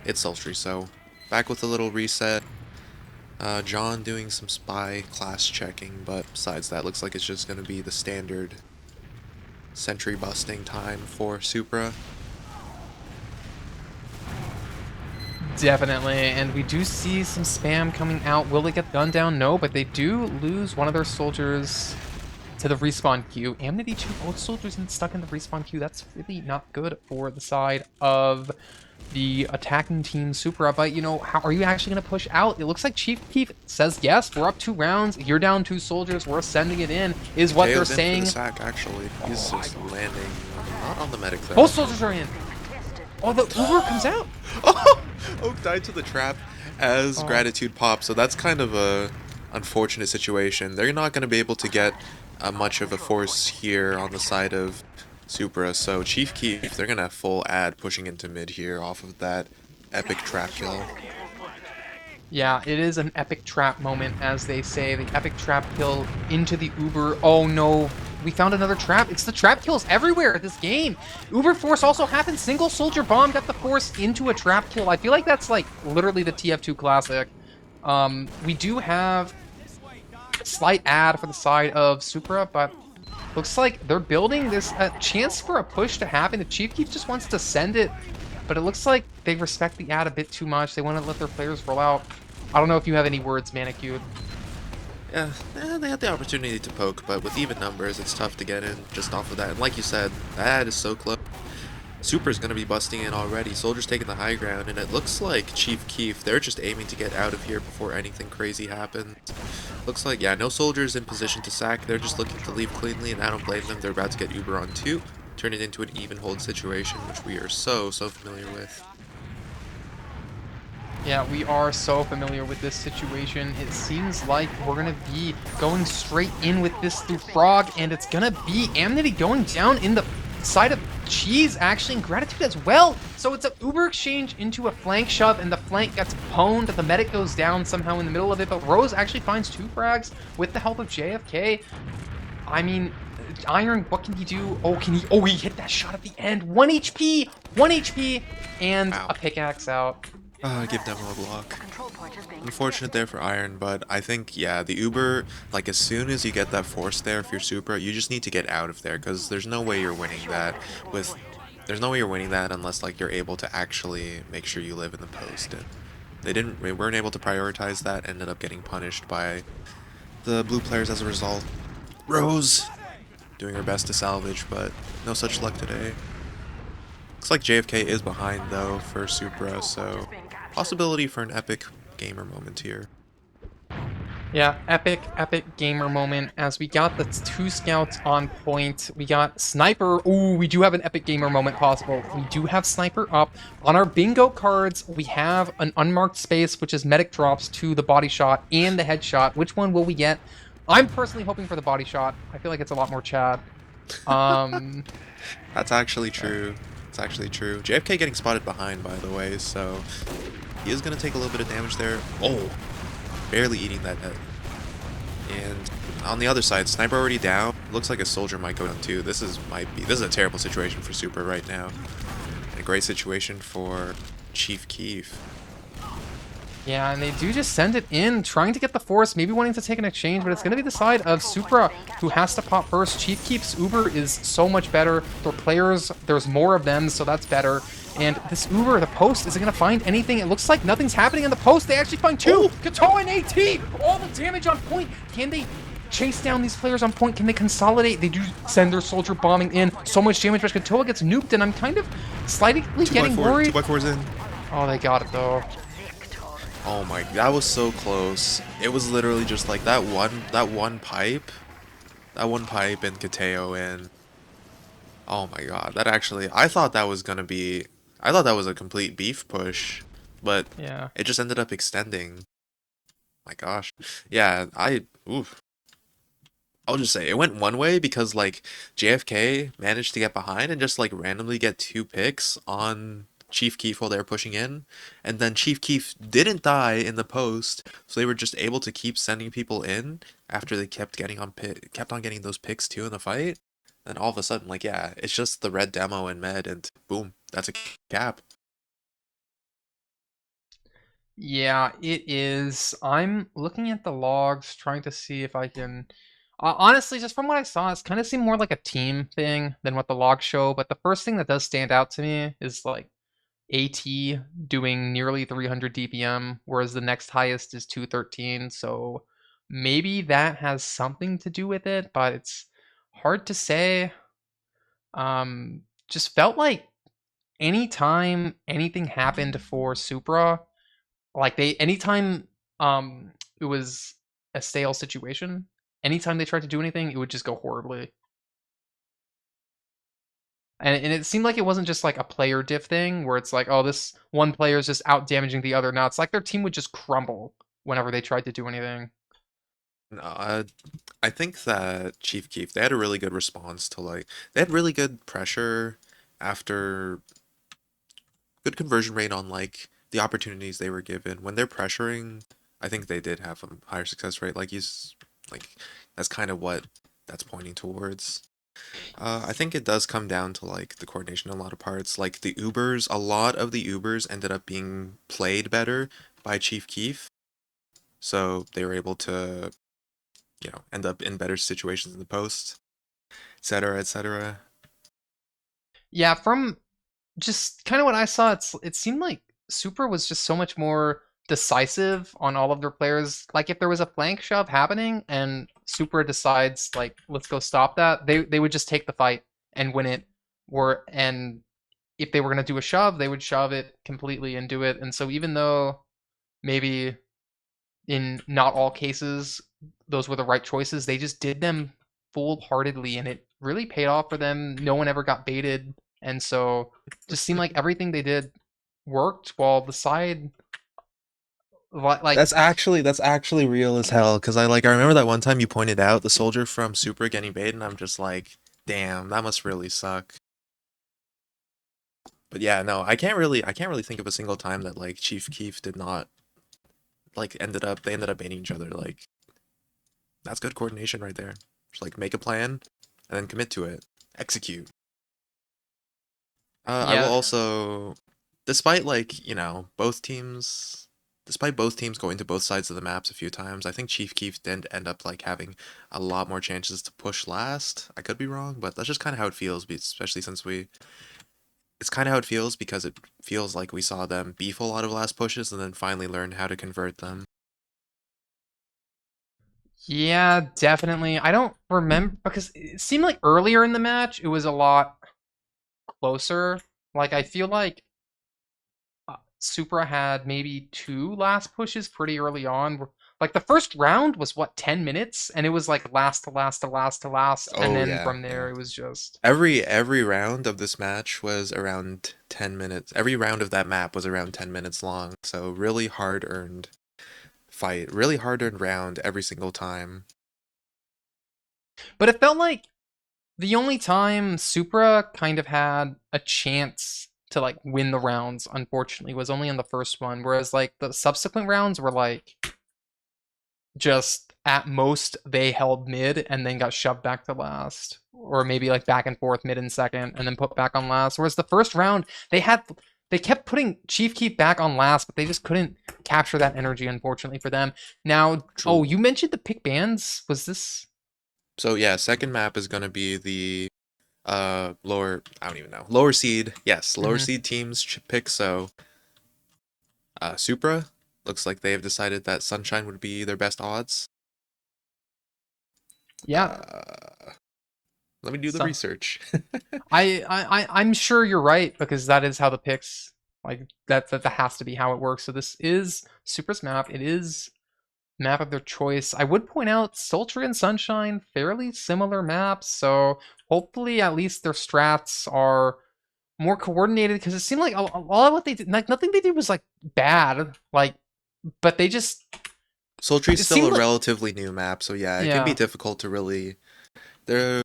it's Sultry, so. Back with a little reset. John doing some spy class checking, but besides that, looks like it's just going to be the standard sentry busting time for Supra. Definitely, and we do see some spam coming out. Will they get gunned down? No, but they do lose one of their soldiers to the respawn queue. Amity 2, both soldiers stuck in the respawn queue. That's really not good for the side of the attacking team Supra, but you know, how are you actually going to push out? It looks like Chief Keef says yes, we're up 2 rounds, you're down 2 soldiers, we're sending it in, is what they're saying. The sack, actually. He's just landing not on the medic though. Both soldiers are in. Oh, the Uber comes out. Oh, Oak died to the trap as Gratitude pops, so that's kind of a unfortunate situation. They're not going to be able to get much of a force here on the side of Supra, so Chief Keef, they're gonna have full ad pushing into mid here off of that epic trap kill. Yeah, it is an epic trap moment, as they say. The epic trap kill into the Uber. Oh no, we found another trap. It's the trap kills everywhere this game. Uber force also happened. Single soldier bomb got the force into a trap kill. I feel like that's like literally the TF2 classic. We do have slight ad for the side of Supra, but looks like they're building this chance for a push to happen. The Chief Keef just wants to send it but it looks like they respect the ad a bit too much. They want to let their players roll out. I don't know if you have any words, Manicute. Yeah, they had the opportunity to poke, but with even numbers, it's tough to get in just off of that. And like you said, that ad is so close. Supra's going to be busting in already. Soldier's taking the high ground, and it looks like Chief Keef, they're just aiming to get out of here before anything crazy happens. Looks like, yeah, no soldiers in position to sack. They're just looking to leave cleanly, and I don't blame them. They're about to get Uber on 2, turn it into an even hold situation, which we are so familiar with. Yeah, we are so familiar with this situation. It seems like we're going to be going straight in with this through Frog, and it's going to be Amity going down in the side of Cheese, actually, and Gratitude as well. So it's an Uber exchange into a flank shove, and the flank gets pwned. The medic goes down somehow in the middle of it, but Rose actually finds 2 frags with the help of JFK. I mean, Iron, what can he do? Oh, he hit that shot at the end. 1 HP, 1 HP, and Wow. a pickaxe out. Give Demo a block. Control point is being Unfortunate there for Iron, but I think, yeah, the Uber, like, as soon as you get that force there, if you're Supra, you just need to get out of there, because there's no way you're winning that there's no way you're winning that unless, like, you're able to actually make sure you live in the post. And they weren't able to prioritize that, ended up getting punished by the blue players as a result. Rose doing her best to salvage, but no such luck today. Looks like JFK is behind, though, for Supra, so possibility for an epic gamer moment here. Yeah, epic gamer moment as we got the 2 scouts on point. We got Sniper. Ooh, we do have an epic gamer moment possible. We do have Sniper up. On our bingo cards, we have an unmarked space, which is medic drops to the body shot and the headshot. Which one will we get? I'm personally hoping for the body shot. I feel like it's a lot more Chad. That's actually true. It's actually true. JFK getting spotted behind, by the way, so he is going to take a little bit of damage there. Oh, barely eating that head. And on the other side, Sniper already down. Looks like a soldier might go down too. This is a terrible situation for Supra right now. And a great situation for Chief Keef. Yeah, and they do just send it in, trying to get the force, maybe wanting to take an exchange, but it's going to be the side of Supra who has to pop first. Chief Keef's Uber is so much better. For players, there's more of them, so that's better. And this Uber, the post, isn't going to find anything. It looks like nothing's happening in the post. They actually find 2. Katoa and AT, all the damage on point. Can they chase down these players on point? Can they consolidate? They do send their soldier bombing in. So much damage, but Katoa gets nuked, and I'm kind of slightly getting worried. 2x4's in. Oh, they got it, though. Oh my, that was so close. It was literally just like that one pipe and Kateo in. Oh my god, that actually, I thought that was a complete beef push, but Yeah. it just ended up extending. My gosh. Yeah, I'll just say, it went one way because, like, JFK managed to get behind and just, like, randomly get 2 picks on Chief Keef while they were pushing in, and then Chief Keef didn't die in the post, so they were just able to keep sending people in after they kept on getting those picks too in the fight. And all of a sudden, like, yeah, it's just the red demo and med, and boom, that's a cap. Yeah, it is. I'm looking at the logs, trying to see if I can. Honestly, just from what I saw, it's kind of seemed more like a team thing than what the logs show. But the first thing that does stand out to me is like AT doing nearly 300 DPM, whereas the next highest is 213. So maybe that has something to do with it, but it's hard to say. Just felt like anytime anything happened for Supra, like anytime it was a stale situation, anytime they tried to do anything, it would just go horribly. And it seemed like it wasn't just like a player diff thing where it's like, oh, this one player is just out damaging the other. Now it's like their team would just crumble whenever they tried to do anything. No, I think that Chief Keef, they had a really good response to, like, they had really good pressure after good conversion rate on, like, the opportunities they were given. When they're pressuring, I think they did have a higher success rate. Like, that's kind of what that's pointing towards. I think it does come down to, like, the coordination in a lot of parts. Like, a lot of the Ubers ended up being played better by Chief Keef. So they were able to, end up in better situations in the post, etc., etc. Yeah, from just kind of what I saw, it seemed like Supra was just so much more decisive on all of their players. Like if there was a flank shove happening and Supra decides like let's go stop that, they would just take the fight and win it. And if they were gonna do a shove, they would shove it completely and do it. And so even though maybe in not all cases those were the right choices, they just did them full heartedly and it really paid off for them. No one ever got baited. And so it just seemed like everything they did worked while the side like That's actually real as hell. Cause I remember that one time you pointed out the soldier from Supra getting baited, and I'm just like, damn, that must really suck. But yeah, no, I can't really think of a single time that like Chief Keef did not they ended up baiting each other. Like that's good coordination right there. Just like make a plan and then commit to it. Execute. I will yeah. also, despite despite both teams going to both sides of the maps a few times, I think Chief Keef did end up like having a lot more chances to push last. I could be wrong, but that's just kind of how it feels, especially since it's kind of how it feels because it feels like we saw them beef a lot of last pushes and then finally learn how to convert them. Yeah, definitely. I don't remember because it seemed like earlier in the match it was a lot closer. Like I feel like Supra had maybe two last pushes pretty early on. Like the first round was what 10 minutes, and it was like last to last to last to last, and Oh then yeah, from there yeah. it was just Every round of this match was around 10 minutes. Every round of that map was around 10 minutes long. So really hard earned fight, really hard earned round every single time. but it felt like the only time Supra kind of had a chance to like win the rounds, unfortunately, was only in the first one, whereas like the subsequent rounds were like just at most they held mid and then got shoved back to last, or maybe like back and forth mid and second and then put back on last. Whereas the first round they kept putting Chief Keef back on last, but they just couldn't capture that energy, unfortunately for them. Now, oh, True. you mentioned the pick bands. Was this? So yeah, second map is gonna be the lower, I don't even know, lower seed. Yes, lower Mhm. seed teams pick. So Supra looks like they have decided that Sunshine would be their best odds. Yeah. Uh, let me do the So research. I'm sure you're right because that is how the picks like that has to be how it works. So this is Supra's map. It is map of their choice. I would point out Sultry and Sunshine, fairly similar maps, so hopefully at least their strats are more coordinated because it seemed like a lot of what they did, like nothing they did was like bad, like, but they just Sultry's it still seemed a like relatively new map, so yeah, it can be yeah. difficult to really. There,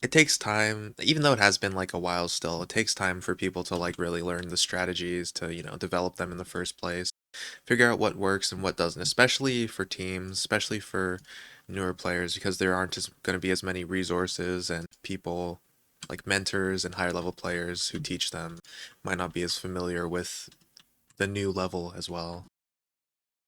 it takes time, even though it has been like a while still, it takes time for people to like really learn the strategies to, develop them in the first place, figure out what works and what doesn't, especially for teams, especially for newer players, because there aren't going to be as many resources and people like mentors and higher level players who teach them might not be as familiar with the new level as well.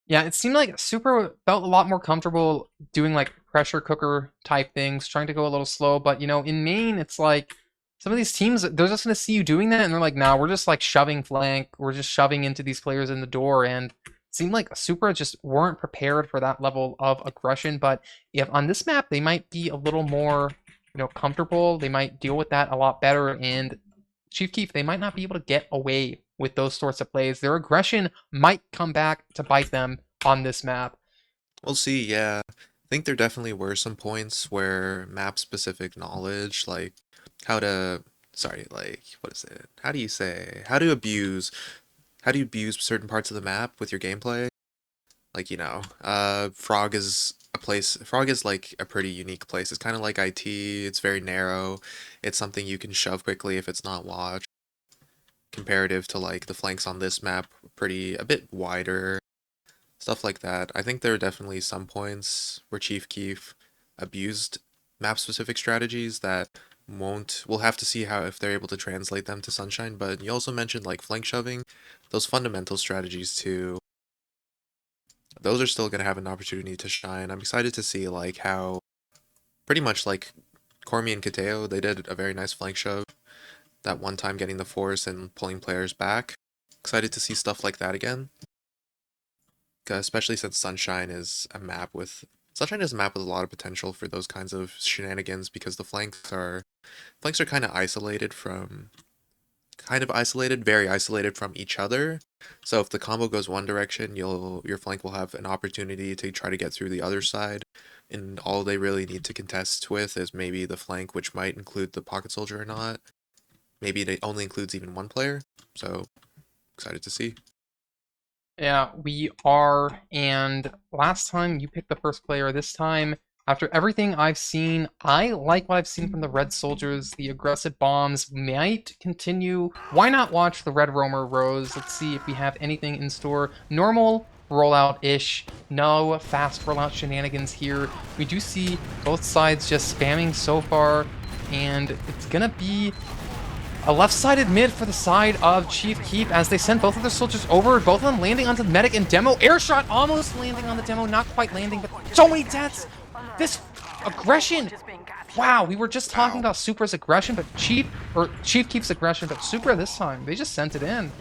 Yeah, it seemed like Super felt a lot more comfortable doing like pressure cooker type things, trying to go a little slow. But in Maine, it's like some of these teams they're just gonna see you doing that, and they're like, "Nah, we're just like shoving flank, we're just shoving into these players in the door." And it seemed like Super just weren't prepared for that level of aggression. But if on this map they might be a little more, comfortable, they might deal with that a lot better. And Chief Keef, they might not be able to get away with those sorts of plays. Their aggression might come back to bite them on this map. We'll see, yeah. I think there definitely were some points where map specific knowledge, like how to, sorry, like, what is it? How do you say? How do you abuse certain parts of the map with your gameplay? Like, Frog is like a pretty unique place. It's kind of like IT, it's very narrow. It's something you can shove quickly if it's not watched. Comparative to like the flanks on this map, a bit wider, stuff like that. I think there are definitely some points where Chief Keef abused map specific strategies that won't we'll have to see how if they're able to translate them to Sunshine. But you also mentioned like flank shoving, those fundamental strategies too. Those are still gonna have an opportunity to shine. I'm excited to see like how pretty much like Cormi and Kateo, they did a very nice flank shove. that one time getting the force and pulling players back. Excited to see stuff like that again. Especially since Sunshine is a map with a lot of potential for those kinds of shenanigans, because the flanks are kind of very isolated from each other. So if the combo goes one direction, your flank will have an opportunity to try to get through the other side, and all they really need to contest with is maybe the flank, which might include the pocket soldier or not. Maybe it only includes even one player. So excited to see. Yeah, we are. And last time you picked the first player. This time, after everything I've seen, I like what I've seen from the Red Soldiers. The aggressive bombs might continue. Why not watch the Red Roamer Rose? Let's see if we have anything in store. Normal rollout-ish. No fast rollout shenanigans here. We do see both sides just spamming so far. And it's gonna be a left-sided mid for the side of Chief Keef as they send both of their soldiers over, both of them landing onto the medic and demo. Airshot almost landing on the demo, not quite landing, but so many deaths. This aggression. Wow, we were just talking about Supra's aggression, but Chief Keef's aggression, but Supra this time, they just sent it in.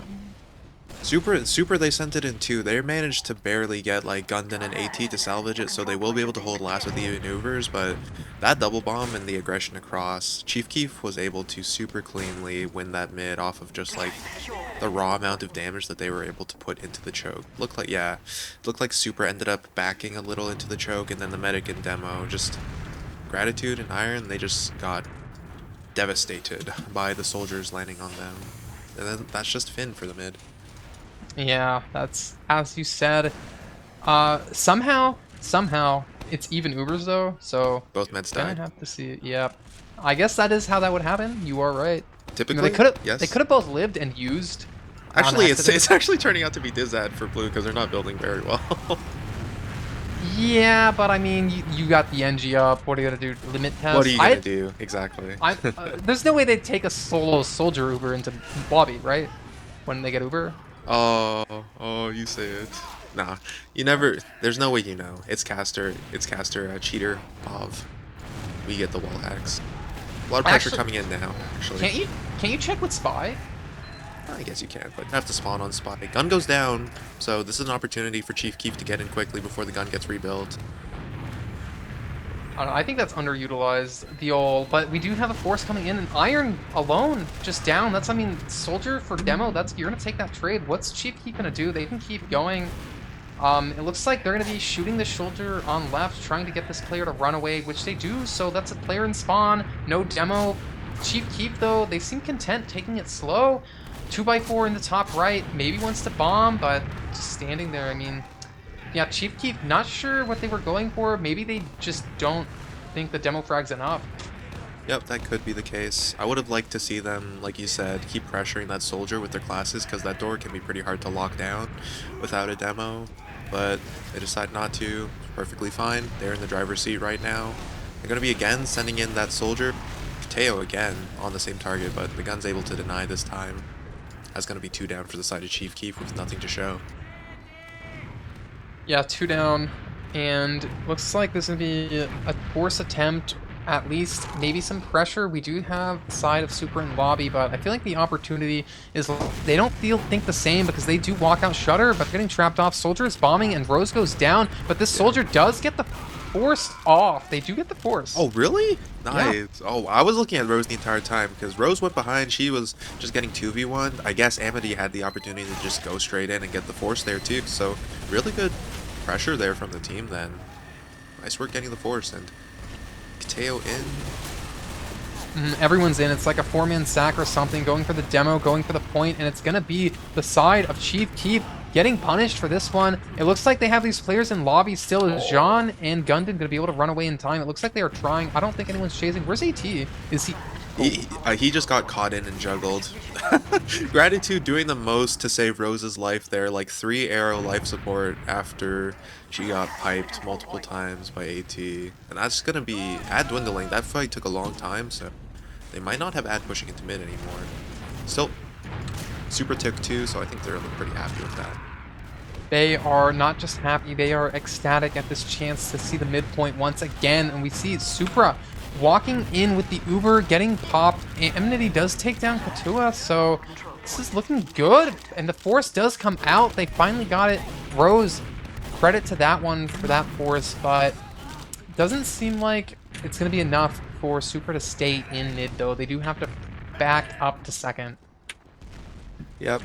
Supra, they sent it in too. They managed to barely get like Gundam and AT to salvage it, so they will be able to hold last with the maneuvers, but that double bomb and the aggression across, Chief Keef was able to super cleanly win that mid off of just like the raw amount of damage that they were able to put into the choke. Looked like Supra ended up backing a little into the choke, and then the medic and demo, just Gratitude and Iron, they just got devastated by the soldiers landing on them. And then that's just Finn for the mid. Yeah, that's as you said. Somehow, it's even Ubers though, so Both meds gonna died. have to see it. Yep. I guess that is how that would happen. You are right. Typically, they yes. could have both lived and used. Actually, it's actually turning out to be Dizad for blue because they're not building very well. Yeah, but I mean, you got the NG up. What are you gonna do? Limit test? What are you gonna do? Exactly. There's no way they'd take a solo soldier Uber into lobby, right? When they get Uber. Oh, you say it. Nah, you never. There's no way you know. It's caster, cheater of. We get the wall hacks. A lot of pressure coming in now. Actually, Can't you check with Spy? I guess you can, but you have to spawn on spot. Gun goes down, so this is an opportunity for Chief Keef to get in quickly before the gun gets rebuilt. I don't know, I think that's underutilized, but we do have a force coming in, and Iron alone, just down. That's, I mean, soldier for demo, you're gonna take that trade. What's Chief Keef gonna do? They can keep going. It looks like they're gonna be shooting the soldier on left, trying to get this player to run away, which they do, so that's a player in spawn, no demo. Chief Keef, though, they seem content taking it slow. 2x4 in the top right, maybe wants to bomb, but just standing there, I mean... Yeah, Chief Keef, not sure what they were going for. Maybe they just don't think the demo frag's enough. Yep, that could be the case. I would have liked to see them, like you said, keep pressuring that soldier with their classes, because that door can be pretty hard to lock down without a demo. But they decide not to. Perfectly fine. They're in the driver's seat right now. They're going to be again sending in that soldier. Teo again on the same target, but the gun's able to deny this time. That's going to be 2 down for the side of Chief Keef with nothing to show. Yeah, 2 down, and looks like this is going to be a force attempt, at least maybe some pressure. We do have the side of Supra in lobby, but I feel like the opportunity is they don't think the same because they do walk out Shutter, but getting trapped off. Soldier is bombing, and Rose goes down, but this soldier does get the force off. They do get the force. Oh, really? Nice. Yeah. Oh, I was looking at Rose the entire time because Rose went behind. She was just getting 2v1. I guess Amity had the opportunity to just go straight in and get the force there too. So really good pressure there from the team then. Nice work getting the force, and Teo in. Everyone's in. It's like a 4-man sack or something, going for the demo, going for the point, and it's going to be the side of Chief Keef getting punished for this one. It looks like they have these players in lobby still. Is Jean and Gundam going to be able to run away in time? It looks like they are trying. I don't think anyone's chasing. Where's AT? Is he... He just got caught in and juggled. Gratitude doing the most to save Rose's life there, like 3 arrow life support after she got piped multiple times by AT. And that's gonna be ad dwindling. That fight took a long time, so they might not have ad pushing into mid anymore. Still, Supra took 2, so I think they're pretty happy with that. They are not just happy, they are ecstatic at this chance to see the midpoint once again, and we see Supra walking in with the Uber, getting popped. Enmity does take down Katua, so this is looking good. And the Force does come out. They finally got it. Rose, credit to that one for that Force, but doesn't seem like it's going to be enough for Supra to stay in mid, though. They do have to back up to second. Yep.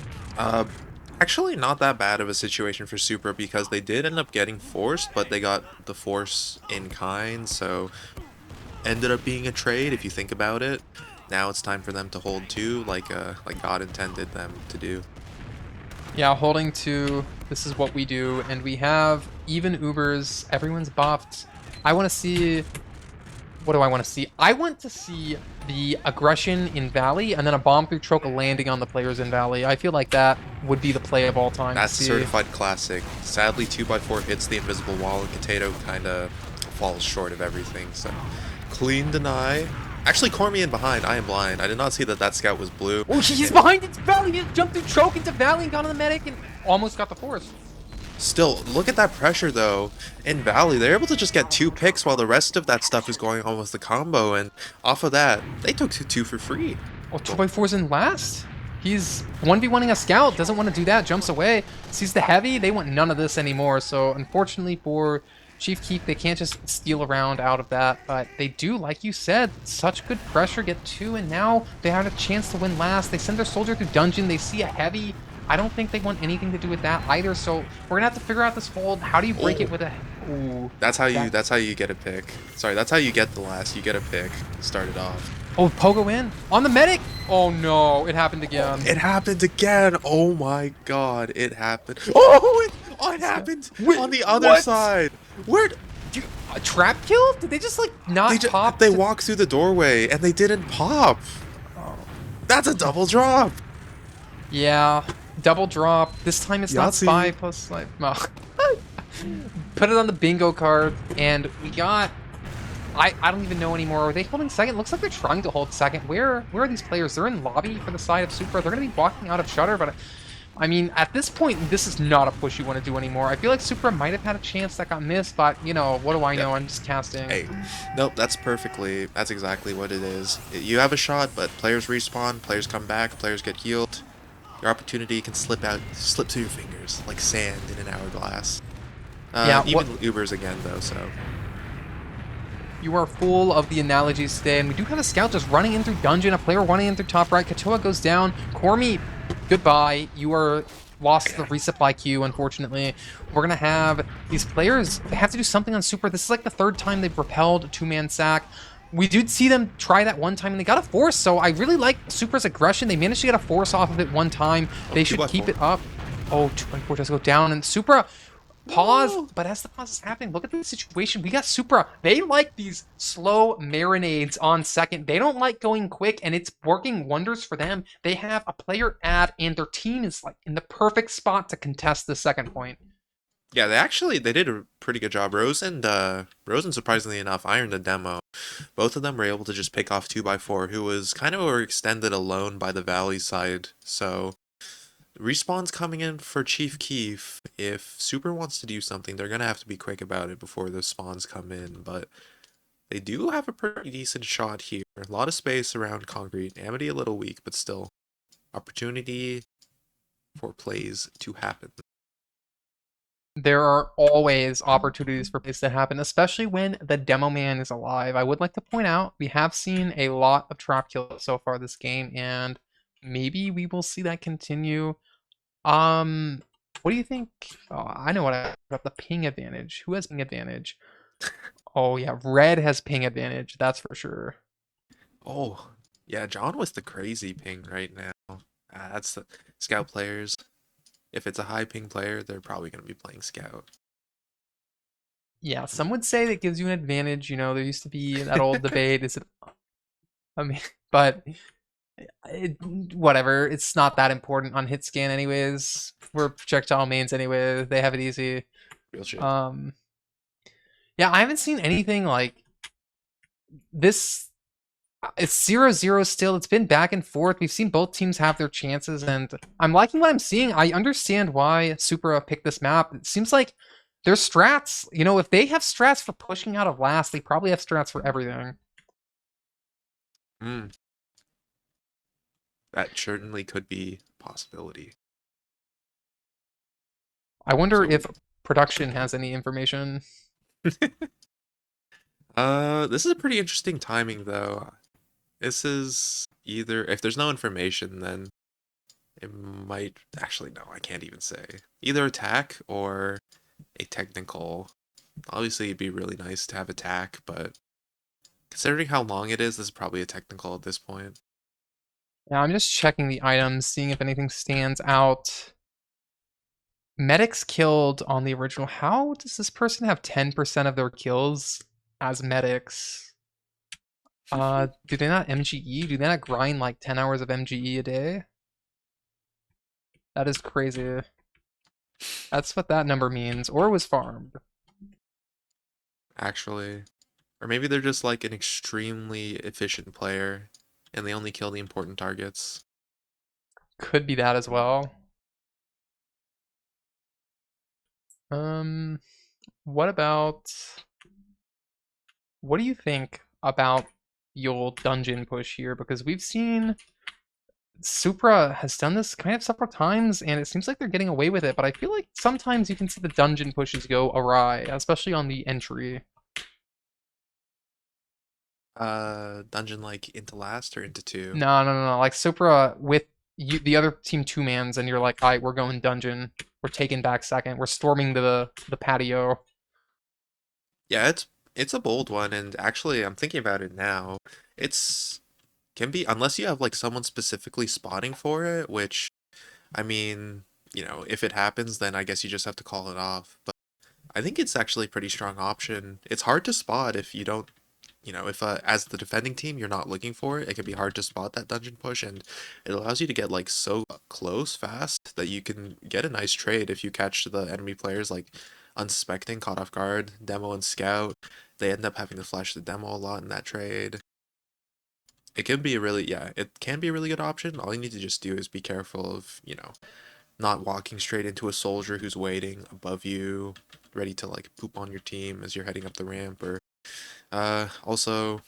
Actually not that bad of a situation for Supra because they did end up getting forced, but they got the force in kind, so ended up being a trade if you think about it. Now it's time for them to hold two like God intended them to do. Yeah, holding two. This is what we do, and we have even Ubers. Everyone's buffed. I want to see... What do I want to see? I want to see the aggression in Valley and then a bomb through Troca landing on the players in Valley. I feel like that would be the play of all time. That's certified classic. Sadly, 2x4 hits the invisible wall and Potato kind of falls short of everything. So, clean deny. Actually, Cormy in behind. I am blind. I did not see that that scout was blue. Oh, he's behind. It's Valley. He just jumped through Troke into Valley and got on the medic and almost got the force. Still, look at that pressure though. In Valley, they're able to just get 2 picks while the rest of that stuff is going on with the combo, and off of that, they took 2 for free. Oh, 2x4's in last. He's 1v1ing a scout, doesn't want to do that, jumps away, sees the heavy. They want none of this anymore, so unfortunately for Chief Keef, they can't just steal around out of that, but they do, like you said, such good pressure, get 2, and now they have a chance to win last. They send their soldier through dungeon, they see a heavy. I don't think they want anything to do with that either, so we're gonna have to figure out this hold. How do you break it with a... Ooh. That's how you get a pick. Sorry, that's how you get the last. You get a pick. Start it off. Oh, Pogo in? On the medic? Oh no, it happened again. It happened again. Oh my god, it happened. Oh, it happened on the other side. Where? A trap kill? Did they just like not pop? They walked through the doorway and they didn't pop. Oh. That's a double drop. Yeah, double drop. This time it's not spy plus life. No. Put it on the bingo card, and we got... I don't even know anymore. Are they holding second? Looks like they're trying to hold second. Where are these players? They're in lobby for the side of Supra. They're going to be walking out of Shutter, but I mean, at this point, this is not a push you want to do anymore. I feel like Supra might have had a chance that got missed, but, you know, what do I know? I'm just casting. Hey, nope, that's exactly what it is. You have a shot, but players respawn, players come back, players get healed. Your opportunity can slip through your fingers like sand in an hourglass. Yeah, even Ubers again, though, so... You are full of the analogies today, and we do have a scout just running in through dungeon, a player running in through top right. Katua goes down. Cormy, goodbye. You are lost to the resupply queue, unfortunately. We're going to have these players, they have to do something on Super. This is like the 3rd time they've repelled a 2-man sack. We did see them try that one time, and they got a force, so I really like Supra's aggression. They managed to get a force off of it one time. They should keep it up. Oh, 2x4 does go down, and Supra... Pause, but as the pause is happening, look at the situation. We got Supra. They like these slow marinades on second. They don't like going quick, and it's working wonders for them. They have a player ad, and their team is like in the perfect spot to contest the second point. Yeah, they did a pretty good job. Rosen, surprisingly enough, ironed the demo. Both of them were able to just pick off 2x4, who was kind of overextended alone by the Valley side, so... Respawn's coming in for Chief Keef. If Super wants to do something, they're going to have to be quick about it before the spawns come in, but they do have a pretty decent shot here. A lot of space around concrete. Amity a little weak, but still. Opportunity for plays to happen. There are always opportunities for plays to happen, especially when the demo man is alive. I would like to point out, we have seen a lot of trap kills so far this game, and maybe we will see that continue. What do you think? Oh, I know about the ping advantage. Who has ping advantage? Oh yeah, Red has ping advantage. That's for sure. Oh yeah, John with the crazy ping right now. That's the scout players. If it's a high ping player, they're probably going to be playing scout. Yeah, some would say that gives you an advantage. You know, there used to be that old debate. Is it? I mean, but. Whatever, it's not that important on hit scan anyways. We're projectile mains anyway. They have it easy. Real shit. Yeah, I haven't seen anything like this. It's 0-0 still. It's been back and forth. We've seen both teams have their chances, and I'm liking what I'm seeing. I understand why Supra picked this map. It seems like their strats, you know, if they have strats for pushing out of last, they probably have strats for everything. Mm, that certainly could be a possibility. I wonder So, if production has any information. this is a pretty interesting timing though. This is either, if there's no information, then it might, actually no, I can't even say. Either attack or a technical. Obviously, it'd be really nice to have attack, but considering how long it is, this is probably a technical at this point. Now I'm just checking the items, seeing if anything stands out. Medics killed on the original. How does this person have 10% of their kills as medics? Do they not MGE? Do they not grind like 10 hours of MGE a day? That is crazy. That's what that number means. Or was farmed. Actually. Or maybe they're just like an extremely efficient player and they only kill the important targets. Could be that as well. What about... What do you think about the old dungeon push here? Because we've seen Supra has done this kind of several times, and it seems like they're getting away with it, but I feel like sometimes you can see the dungeon pushes go awry, especially on the entry. Dungeon like into last or into two? No. Like Supra with you, the other team two-mans, and you're like, all right, we're going dungeon. We're taking back second. We're storming the patio. Yeah, it's a bold one, and actually I'm thinking about it now. It's can be, unless you have like someone specifically spotting for it, which I mean, you know, if it happens, then I guess you just have to call it off. But I think it's actually a pretty strong option. It's hard to spot if you don't, you know, if as the defending team you're not looking for it, it can be hard to spot that dungeon push, and it allows you to get like so close fast that you can get a nice trade if you catch the enemy players like unsuspecting, caught off guard, demo and scout. They end up having to flash the demo a lot in that trade. It can be a really, yeah, it can be a really good option. All you need to just do is be careful of, you know, not walking straight into a soldier who's waiting above you, ready to like poop on your team as you're heading up the ramp, or also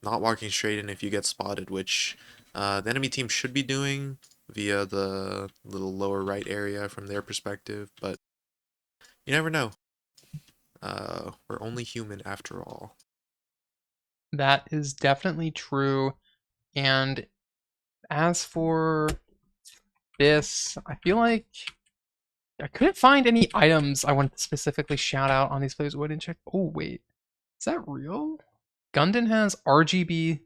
not walking straight in if you get spotted, which the enemy team should be doing via the little lower right area from their perspective, but you never know. We're only human after all. That is definitely true. And as for this, I feel like I couldn't find any items I wanted to specifically shout out on these players. What didn't check? Oh, wait. Is that real? Gundon has RGB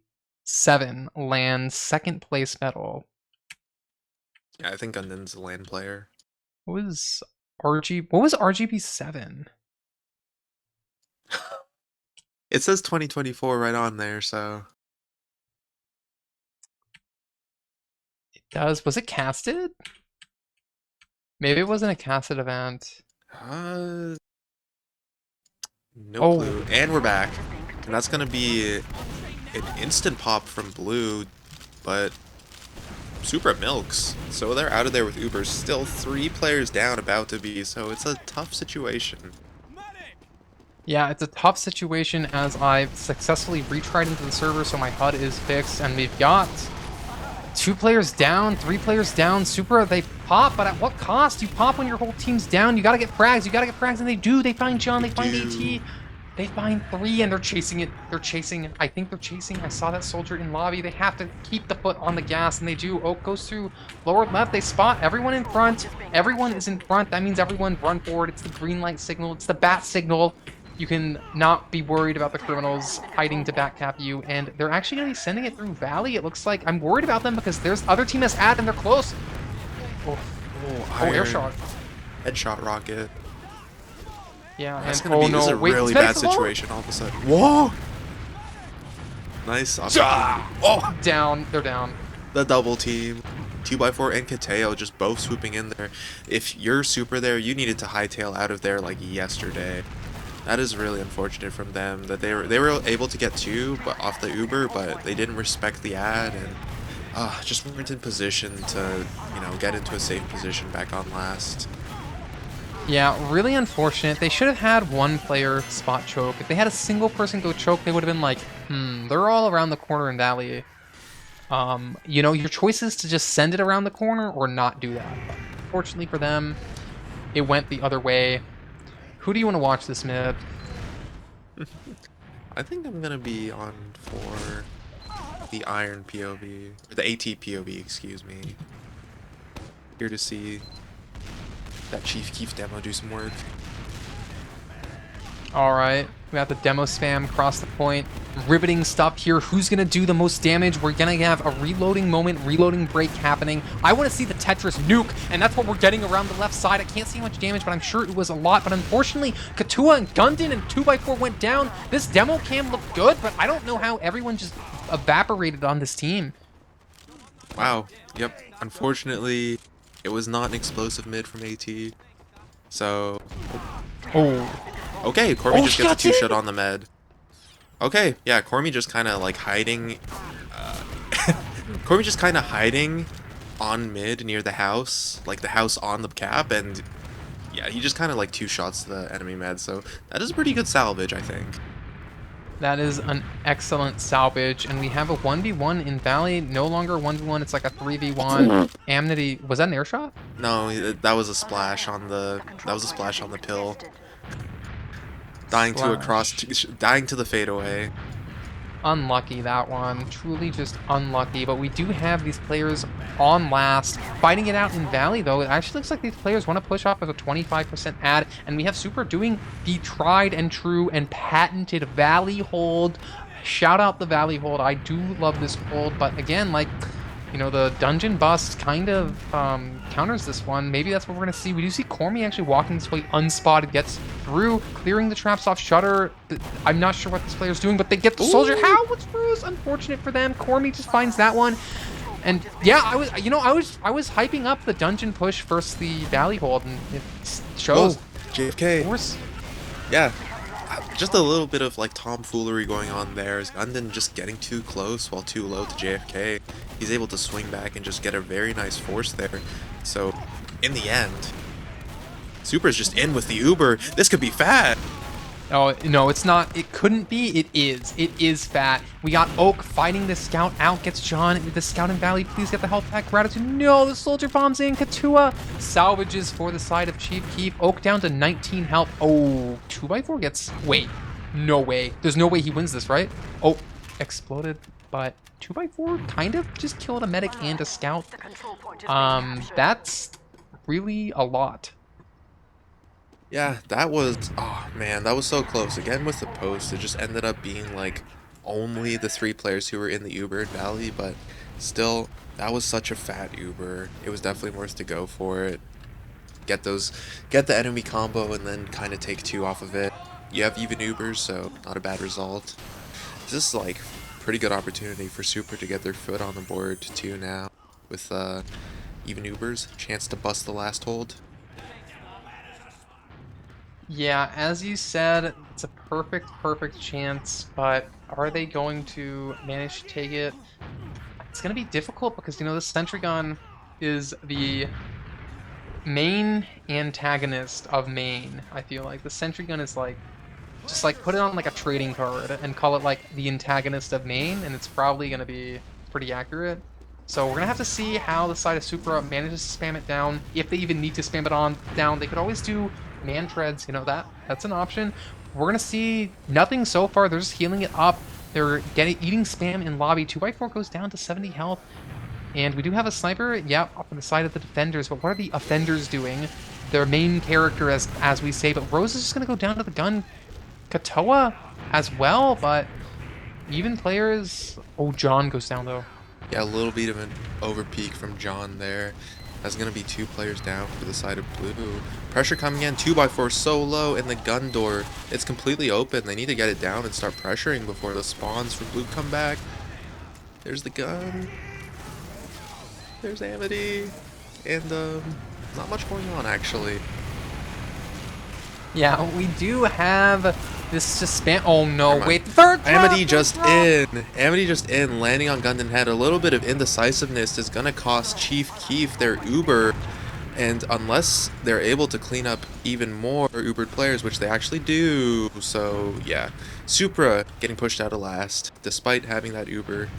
7 land second place medal. Yeah, I think Gundon's a land player. What was RGB 7? It says 2024 right on there, so Was it casted? Maybe it wasn't a casted event. no Oh. clue. And we're back. And that's gonna be an instant pop from blue, but Supra milks. So they're out of there with Ubers. Still 3 players down, about to be, so it's a tough situation. Yeah, it's a tough situation as I've successfully retried into the server, so my HUD is fixed, and we've got 2 players down, 3 players down. Supra, they pop, but at what cost? You pop when your whole team's down. You gotta get frags, and they do. They find John, they find AT. They find 3, and they're chasing it. I think they're chasing. I saw that soldier in lobby. They have to keep the foot on the gas, and they do. Oak goes through lower left. They spot everyone in front. Everyone is in front. That means everyone run forward. It's the green light signal. It's the bat signal. You can not be worried about the criminals hiding to backcap you, and they're actually going to be sending it through Valley. It looks like I'm worried about them because there's other team that's and they're close. Oh, air shot. Headshot rocket. Yeah, That's and gonna be this is a wait, really bad situation all of a sudden. Whoa! Nice. Oh! Down, they're down. The double team. 2x4 and Kateo just both swooping in there. If you're Super there, you needed to hightail out of there like yesterday. That is really unfortunate from them that they were able to get 2 but off the Uber, but they didn't respect the ad and just weren't in position to, you know, get into a safe position back on last. Yeah, really unfortunate. They should have had 1 player spot choke. If they had a single person go choke, they would have been like, they're all around the corner in Valley. You know, your choice is to just send it around the corner or not do that. But fortunately for them, it went the other way. Who do you want to watch this mid? I think I'm gonna be on for the Iron POV, or the AT POV, excuse me. Here to see that Chief Keef demo do some work. Alright, we got the demo spam across the point. Riveting stuff here. Who's going to do the most damage? We're going to have a reloading moment, reloading break happening. I want to see the Tetris nuke, and that's what we're getting around the left side. I can't see how much damage, but I'm sure it was a lot. But unfortunately, Katua and Gundin and 2x4 went down. This demo cam looked good, but I don't know how everyone just evaporated on this team. Wow. Yep. Unfortunately, it was not an explosive mid from AT. So... Oh. Okay, Cormy just gets a shot two-shot on the med. Okay, yeah, Cormy just kind of like hiding... Cormy just kind of hiding on mid near the house, like the house on the cap, and yeah, he just kind of like two-shots the enemy med, so that is a pretty good salvage, I think. That is an excellent salvage, and we have a 1v1 in Valley, no longer 1v1, it's like a 3v1. Amity, was that an air shot? No, that was a splash on the... That was a splash on the pill. Dying to a cross, dying to the fadeaway. Unlucky, that one. Truly just unlucky. But we do have these players on last. Fighting it out in Valley, though. It actually looks like these players want to push off as a 25% ad. And we have Supra doing the tried and true and patented Valley hold. Shout out the Valley hold. I do love this hold. But again, like, you know, the dungeon bust kind of counters this one. Maybe that's what we're going to see. We do see Cormy actually walking this way unspotted, gets through, clearing the traps off Shutter. I'm not sure what this player's doing, but they get the soldier. How? What's Bruce? Unfortunate for them. Cormy just finds that one. And yeah, I was hyping up the dungeon push versus the Valley hold, and it shows. JFK. Of course. Yeah. Just a little bit of like tomfoolery going on there. Is Gundin just getting too close while too low to JFK. He's able to swing back and just get a very nice force there. So, in the end, Supra's just in with the Uber. This could be fat. Oh, no, it's not. It couldn't be. It is. It is fat. We got Oak fighting the scout out. Gets John with the scout in Valley. Please get the health pack. Gratitude. No, the soldier bombs in. Katua salvages for the side of Chief Keef. Oak down to 19 health. Oh, 2x4 gets... Wait. No way. There's no way he wins this, right? Oh, exploded. But 2x4 kind of just killed a medic and a scout. That's really a lot. Yeah, that was, oh man, that was so close. Again with the post, it just ended up being like only the 3 players who were in the Uber in Valley, but still, that was such a fat Uber. It was definitely worth to go for it. Get the enemy combo and then kind of take 2 off of it. You have even Ubers, so not a bad result. This is like pretty good opportunity for Supra to get their foot on the board too now with even Ubers. Chance to bust the last hold. Yeah, as you said, it's a perfect chance, but are they going to manage to take it? It's going to be difficult because, you know, the sentry gun is the main antagonist of main, I feel like. The sentry gun is like, just like put it on like a trading card and call it like the antagonist of main, and it's probably going to be pretty accurate. So we're going to have to see how the side of Supra manages to spam it down. If they even need to spam it on down, they could always do man treads, you know, that's an option. We're gonna see nothing so far. They're just healing it up. They're eating spam in lobby. 2x4 goes down to 70 health, and we do have a sniper, yeah, up on the side of the defenders. But what are the offenders doing? Their main character, as we say. But Rose is just gonna go down to the gun. Katoa as well, but even players. Oh, John goes down though. Yeah, a little bit of an overpeak from John there. That's going to be 2 players down for the side of blue. Pressure coming in, 2x4 so low, and the gun door, it's completely open. They need to get it down and start pressuring before the spawns for blue come back. There's the gun. There's Amity. And, not much going on, actually. Yeah, we do have this just spam. Oh no, wait, third drop, Amity just in. Amity just in, landing on Gundin head. A little bit of indecisiveness is going to cost Chief Keef their Uber. And unless they're able to clean up even more Ubered players, which they actually do. So, yeah. Supra getting pushed out of last, despite having that Uber.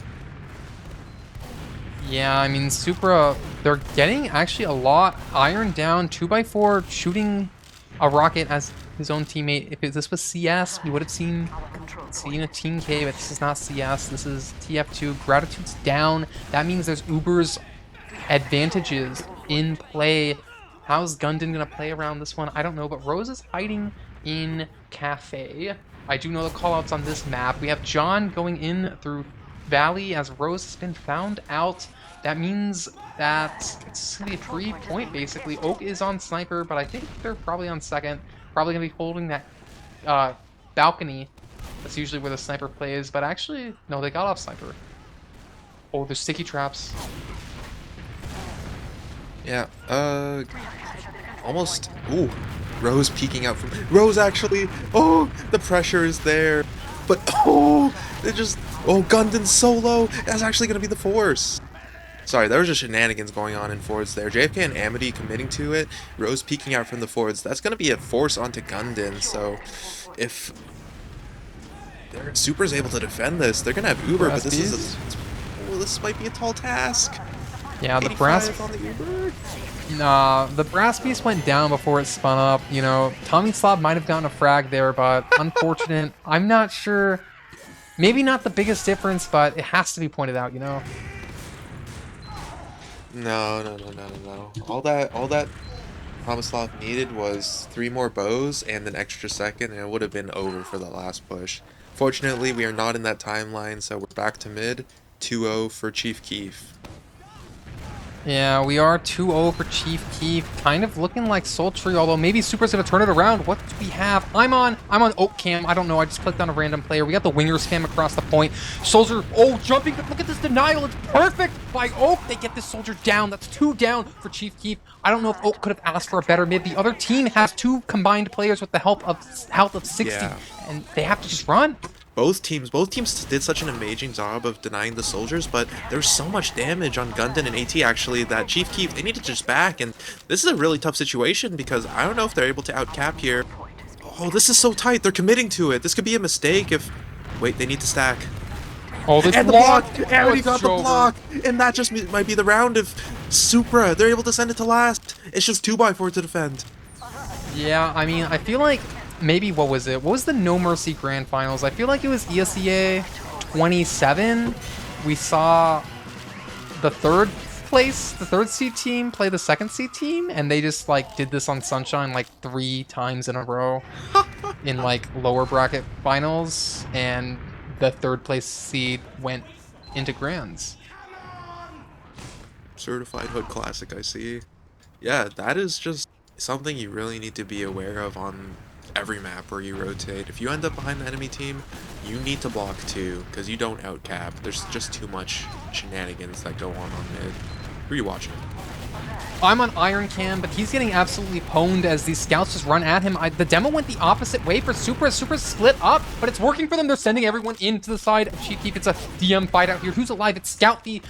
Yeah, I mean, Supra, they're getting actually a lot ironed down. 2x4 shooting a rocket as his own teammate. If this was CS, we would have seen a Team K, but this is not CS. This is TF2. Gratitude's down. That means there's Uber's advantages in play. How's Gundon gonna play around this one? I don't know, but Rose is hiding in Cafe. I do know the callouts on this map. We have John going in through Valley as Rose has been found out. That means that it's gonna be a 3-point basically. Oak is on Sniper, but I think they're probably on second. Probably gonna be holding that balcony. That's usually where the Sniper plays, but actually, no, they got off Sniper. Oh, there's sticky traps. Yeah, almost, ooh, Rose peeking out from, Rose actually, oh, the pressure is there, but, oh, Gundon solo, that's actually going to be the force. Sorry, there was just shenanigans going on in forwards there. JFK and Amity committing to it, Rose peeking out from the forwards, that's going to be a force onto Gundon, so if Supra's able to defend this, they're going to have Uber, but this might be a tall task. Yeah, the brass. On the Uber? Nah, the brass piece went down before it spun up. You know, Tommy Slob might have gotten a frag there, but unfortunate. I'm not sure. Maybe not the biggest difference, but it has to be pointed out. You know. No. All that Tomislav needed was 3 more bows and an extra second, and it would have been over for the last push. Fortunately, we are not in that timeline, so we're back to mid. 2-0 for Chief Keef. Yeah, we are 2-0 for Chief Keef. Kind of looking like Sultry, although maybe Supra's gonna turn it around. What do we have? I'm on Oak Cam. I don't know. I just clicked on a random player. We got the Wingers Cam across the point. Soldier, jumping. Look at this denial. It's perfect by Oak. They get this Soldier down. That's 2 down for Chief Keef. I don't know if Oak could have asked for a better mid. The other team has 2 combined players with the health of 60, and they have to just run. Both teams did such an amazing job of denying the soldiers, but there's so much damage on Gundon and AT actually that Chief Keef, they need to just back, and this is a really tough situation because I don't know if they're able to outcap here. Oh, this is so tight. They're committing to it. This could be a mistake if... Wait, they need to stack. Oh, this and block! The block! And he got the block! And that just might be the round if Supra, they're able to send it to last. It's just 2x4 to defend. Yeah, I mean, I feel like maybe, what was it? What was the No Mercy Grand Finals? I feel like it was ESEA 27. We saw the third seed team play the second seed team, and they just like did this on Sunshine like 3 times in a row in like lower bracket finals, and the third place seed went into grands. Certified Hood Classic, I see. Yeah, that is just something you really need to be aware of on every map where you rotate. If you end up behind the enemy team, you need to block too, because you don't outcap. There's just too much shenanigans that go on mid. Who are you watching? I'm on Iron Cam, but he's getting absolutely pwned as these scouts just run at him. The demo went the opposite way for Supra. Supra's split up, but it's working for them. They're sending everyone into the side of Chief Keef. It's a DM fight out here. Who's alive? It's Scout v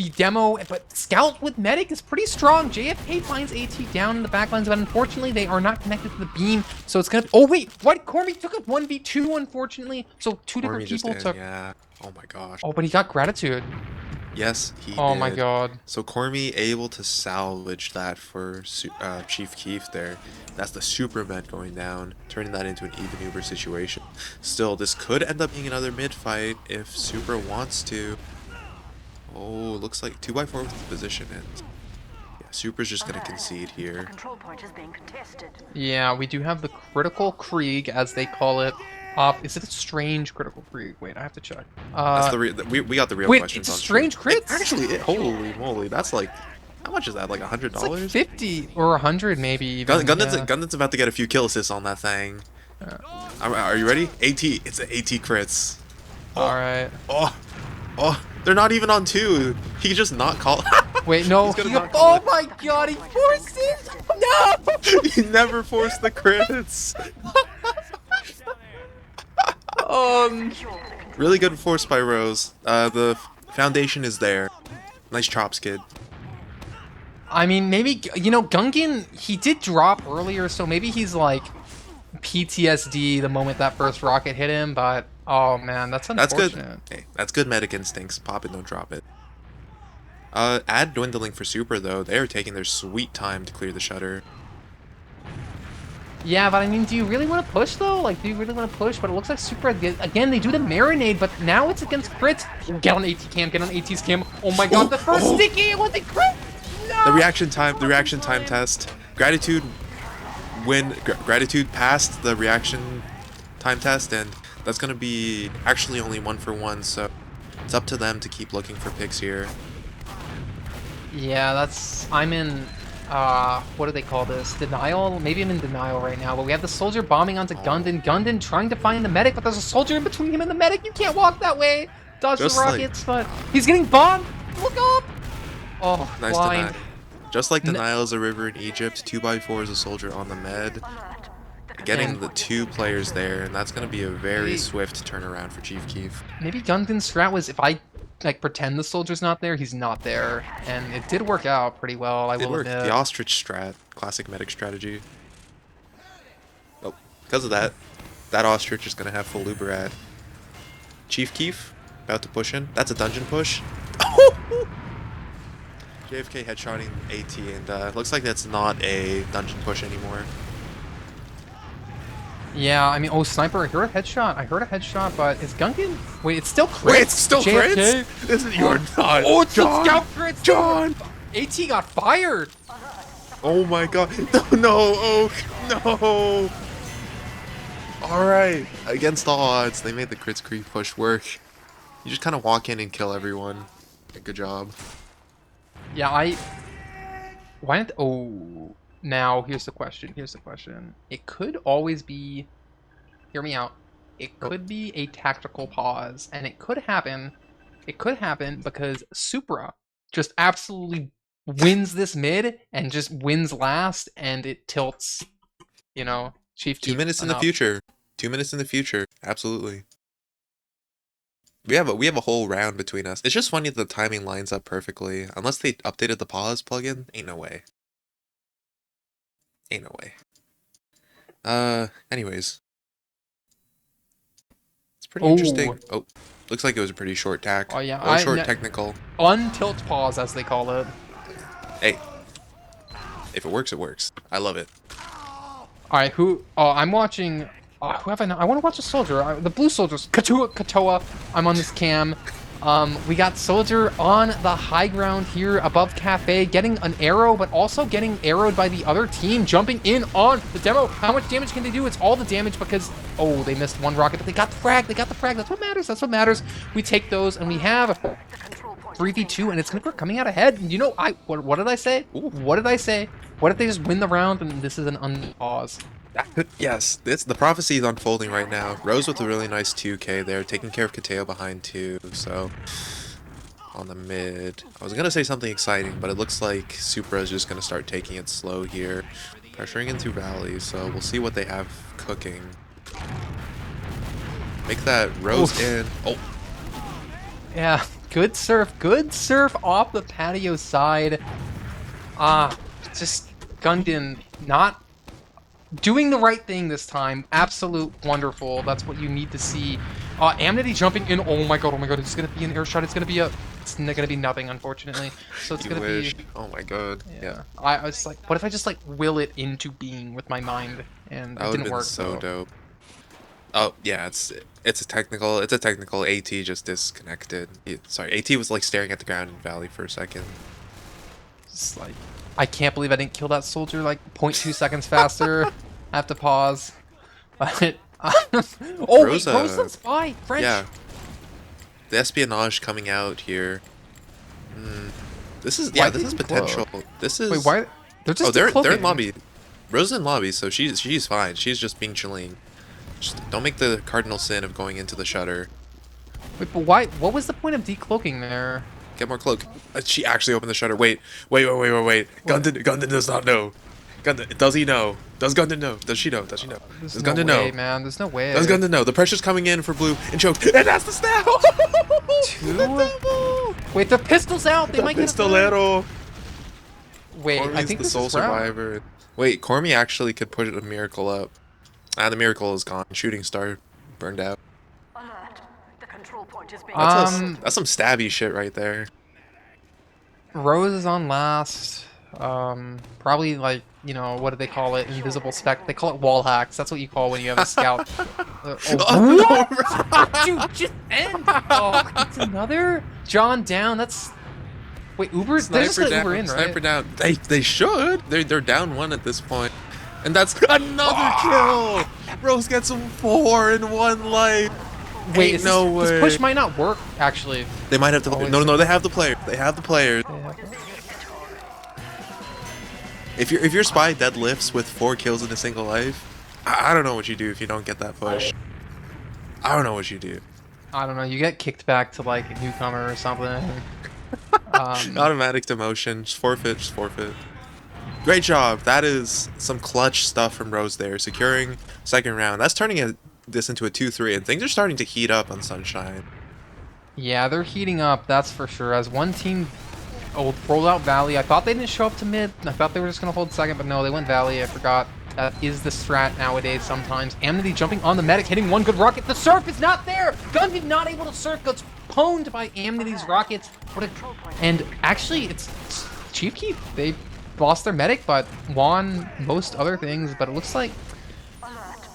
Demo, but Scout with Medic is pretty strong. JFK finds AT down in the backlines, but unfortunately they are not connected to the beam, so it's gonna... Oh wait, what? Cormy took a 1v2, unfortunately, so 2 different people took... Yeah, oh my gosh. Oh, but he got Gratitude. Yes, he Oh did. my god. So Cormy able to salvage that for Chief Keef there. That's the super event going down, turning that into an even Uber situation. Still, this could end up being another mid fight if Supra wants to. Oh, looks like 2x4 with the position, and yeah, Supra's just gonna concede here. Control point is being contested. Yeah, we do have the critical Krieg, as they call it. Is it a strange critical Krieg? Wait, I have to check. That's the we got the real wait, questions it's on strange crits? Actually, holy moly, that's like, how much is that? Like $100? It's like 50 or 100 maybe. Even. Gundon's about to get a few kill assists on that thing. Are you ready? AT, it's an AT crits. All right. Oh, they're not even on 2. He can just not call. Wait, no. Oh my god, he forced it! No! He never forced the crits. Really good force by Rose. The foundation is there. Nice chops, kid. I mean, maybe, you know, Gungan, he did drop earlier, so maybe he's like PTSD the moment that first rocket hit him, but oh man, that's unfortunate. That's good. Hey, that's good medic instincts. Pop it, don't drop it. Ad dwindling for Supra though. They are taking their sweet time to clear the shutter. Yeah, but I mean, do you really want to push though? Like, do you really want to push? But it looks like Supra again. They do the marinade, but now it's against crits. Get on AT cam. Get on AT's cam. Oh my God, the first sticky. It was a crit. No! The reaction time test. Gratitude Gratitude passed the reaction time test, and that's gonna be actually only 1-for-1. So it's up to them to keep looking for picks here. Yeah, I'm in, what do they call this? Denial? Maybe I'm in denial right now, but we have the soldier bombing onto Gundam. Gundam trying to find the medic, but there's a soldier in between him and the medic. You can't walk that way. Dodge the rockets, but he's getting bombed. Look up. Oh, Nice blind. deny. Just like denial is a river in Egypt, 2x4 is a soldier on the med. Getting the 2 players there, and that's going to be a very swift turnaround for Chief Keef. Maybe Gundam's strat was if I like pretend the soldier's not there, he's not there, and it did work out pretty well. I will admit. The ostrich strat, classic medic strategy. Oh, because of that ostrich is going to have full Uberat. Chief Keef about to push in. That's a dungeon push. JFK headshotting AT, and looks like that's not a dungeon push anymore. Yeah, I mean, oh, sniper, I heard a headshot. But it's Gungan. Wait, it's still crits. Wait, it's still JFK? crits? This is your not. Oh, it's John! the scout crits. John! AT got fired. Oh my God! No! Oh no! All right, against all odds, they made the crits creep push work. You just kind of walk in and kill everyone. Good job. Yeah, why didn't? Oh, now here's the question. It could always be. Hear me out. It could be a tactical pause, and it could happen. It could happen because Supra just absolutely wins this mid and just wins last, and it tilts. You know, Chief. 2 minutes in the future. 2 minutes in the future. Absolutely. We have a whole round between us. It's just funny that the timing lines up perfectly. Unless they updated the pause plugin, ain't no way. Ain't no way. Anyways. It's pretty interesting. Oh, looks like it was a pretty short tack. Oh yeah, short technical. Untilt pause, as they call it. Hey. If it works, it works. I love it. Alright, who... Oh, I'm watching... who have I not? I want to watch a soldier. The blue soldiers. Katoa. I'm on this cam. We got soldier on the high ground here above Cafe, getting an arrow, but also getting arrowed by the other team, jumping in on the demo. How much damage can they do? It's all the damage because... Oh, they missed one rocket, but they got the frag. That's what matters. We take those, and we have 3v2, and it's coming out ahead. You know, what did I say? What did I say? What if they just win the round, and this is an unpause? Yes, the prophecy is unfolding right now. Rose with a really nice 2k there, taking care of Kateo behind 2, so on the mid. I was going to say something exciting, but it looks like Supra is just going to start taking it slow here, pressuring into Valley, so we'll see what they have cooking. Make that Rose in. Oh. Yeah, good surf off the patio side. Just Gundam not doing the right thing this time. Absolute wonderful. That's what you need to see. Amity jumping in. Oh my god. It's gonna be an air shot. It's gonna be nothing, unfortunately. So it's gonna be. Oh my god. Yeah. I was like, what if I just like will it into being with my mind, and it didn't work. So dope. Oh yeah, it's a technical. It's a technical. AT just disconnected. Sorry, AT was like staring at the ground in Valley for a second. Just like, I can't believe I didn't kill that soldier like 0.2 seconds faster. I have to pause. But, oh, Rosa, wait, Rosa spy, French. Yeah. The espionage coming out here. This is potential. This is. Wait, why? They're just. They're in lobby. Rosa's in lobby, so she's fine. She's just being chilling. Just don't make the cardinal sin of going into the shutter. Wait, but why? What was the point of decloaking there? Get more cloak. She actually opened the shutter. Wait. Gundam does not know. Gundam, does he know? Does Gundam know? Does she know? Does Gundam know? Man, there's no way. Does Gundam know? The pressure's coming in for blue and choke. And that's the snap! 2? Wait, the pistol's out. They might get a Pistolero. Wait, Cormie's I think the this sole is round. survivor. Wait, Cormie actually could put a miracle up. The miracle is gone. Shooting star burned out. Alert. The control point is being That's some stabby shit right there. Rose is on last. Probably like, you know, what do they call it? Invisible spec. They call it wall hacks. That's what you call when you have a scout. Oh, What? Dude, just end. Oh, it's another John down. That's wait, Uber. They're just Sniper gonna down, Uber in, right? sniper down. They should. They're down 1 at this point. And that's another kill! Rose gets him 4 in 1 life. Wait, Ain't no way. this push might not work actually. They might have to. Oh, No, they have the player. They have the players. If your spy deadlifts with 4 kills in a single life, I don't know what you do if you don't get that push. I don't know what you do. I don't know. You get kicked back to like a newcomer or something. Automatic demotion. Just forfeit. Great job. That is some clutch stuff from Rose there. Securing second round. That's turning this into a 2-3, and things are starting to heat up on Sunshine. Yeah, they're heating up, that's for sure. As one team rolled out Valley, I thought they didn't show up to mid. I thought they were just going to hold second, but no, they went Valley. I forgot. That is the strat nowadays sometimes. Amnesty jumping on the medic, hitting one good rocket. The surf is not there! Gundam not able to surf, gets pwned by Amnesty's rockets. And actually, it's Chief Keef. They lost their medic, but won most other things. But it looks like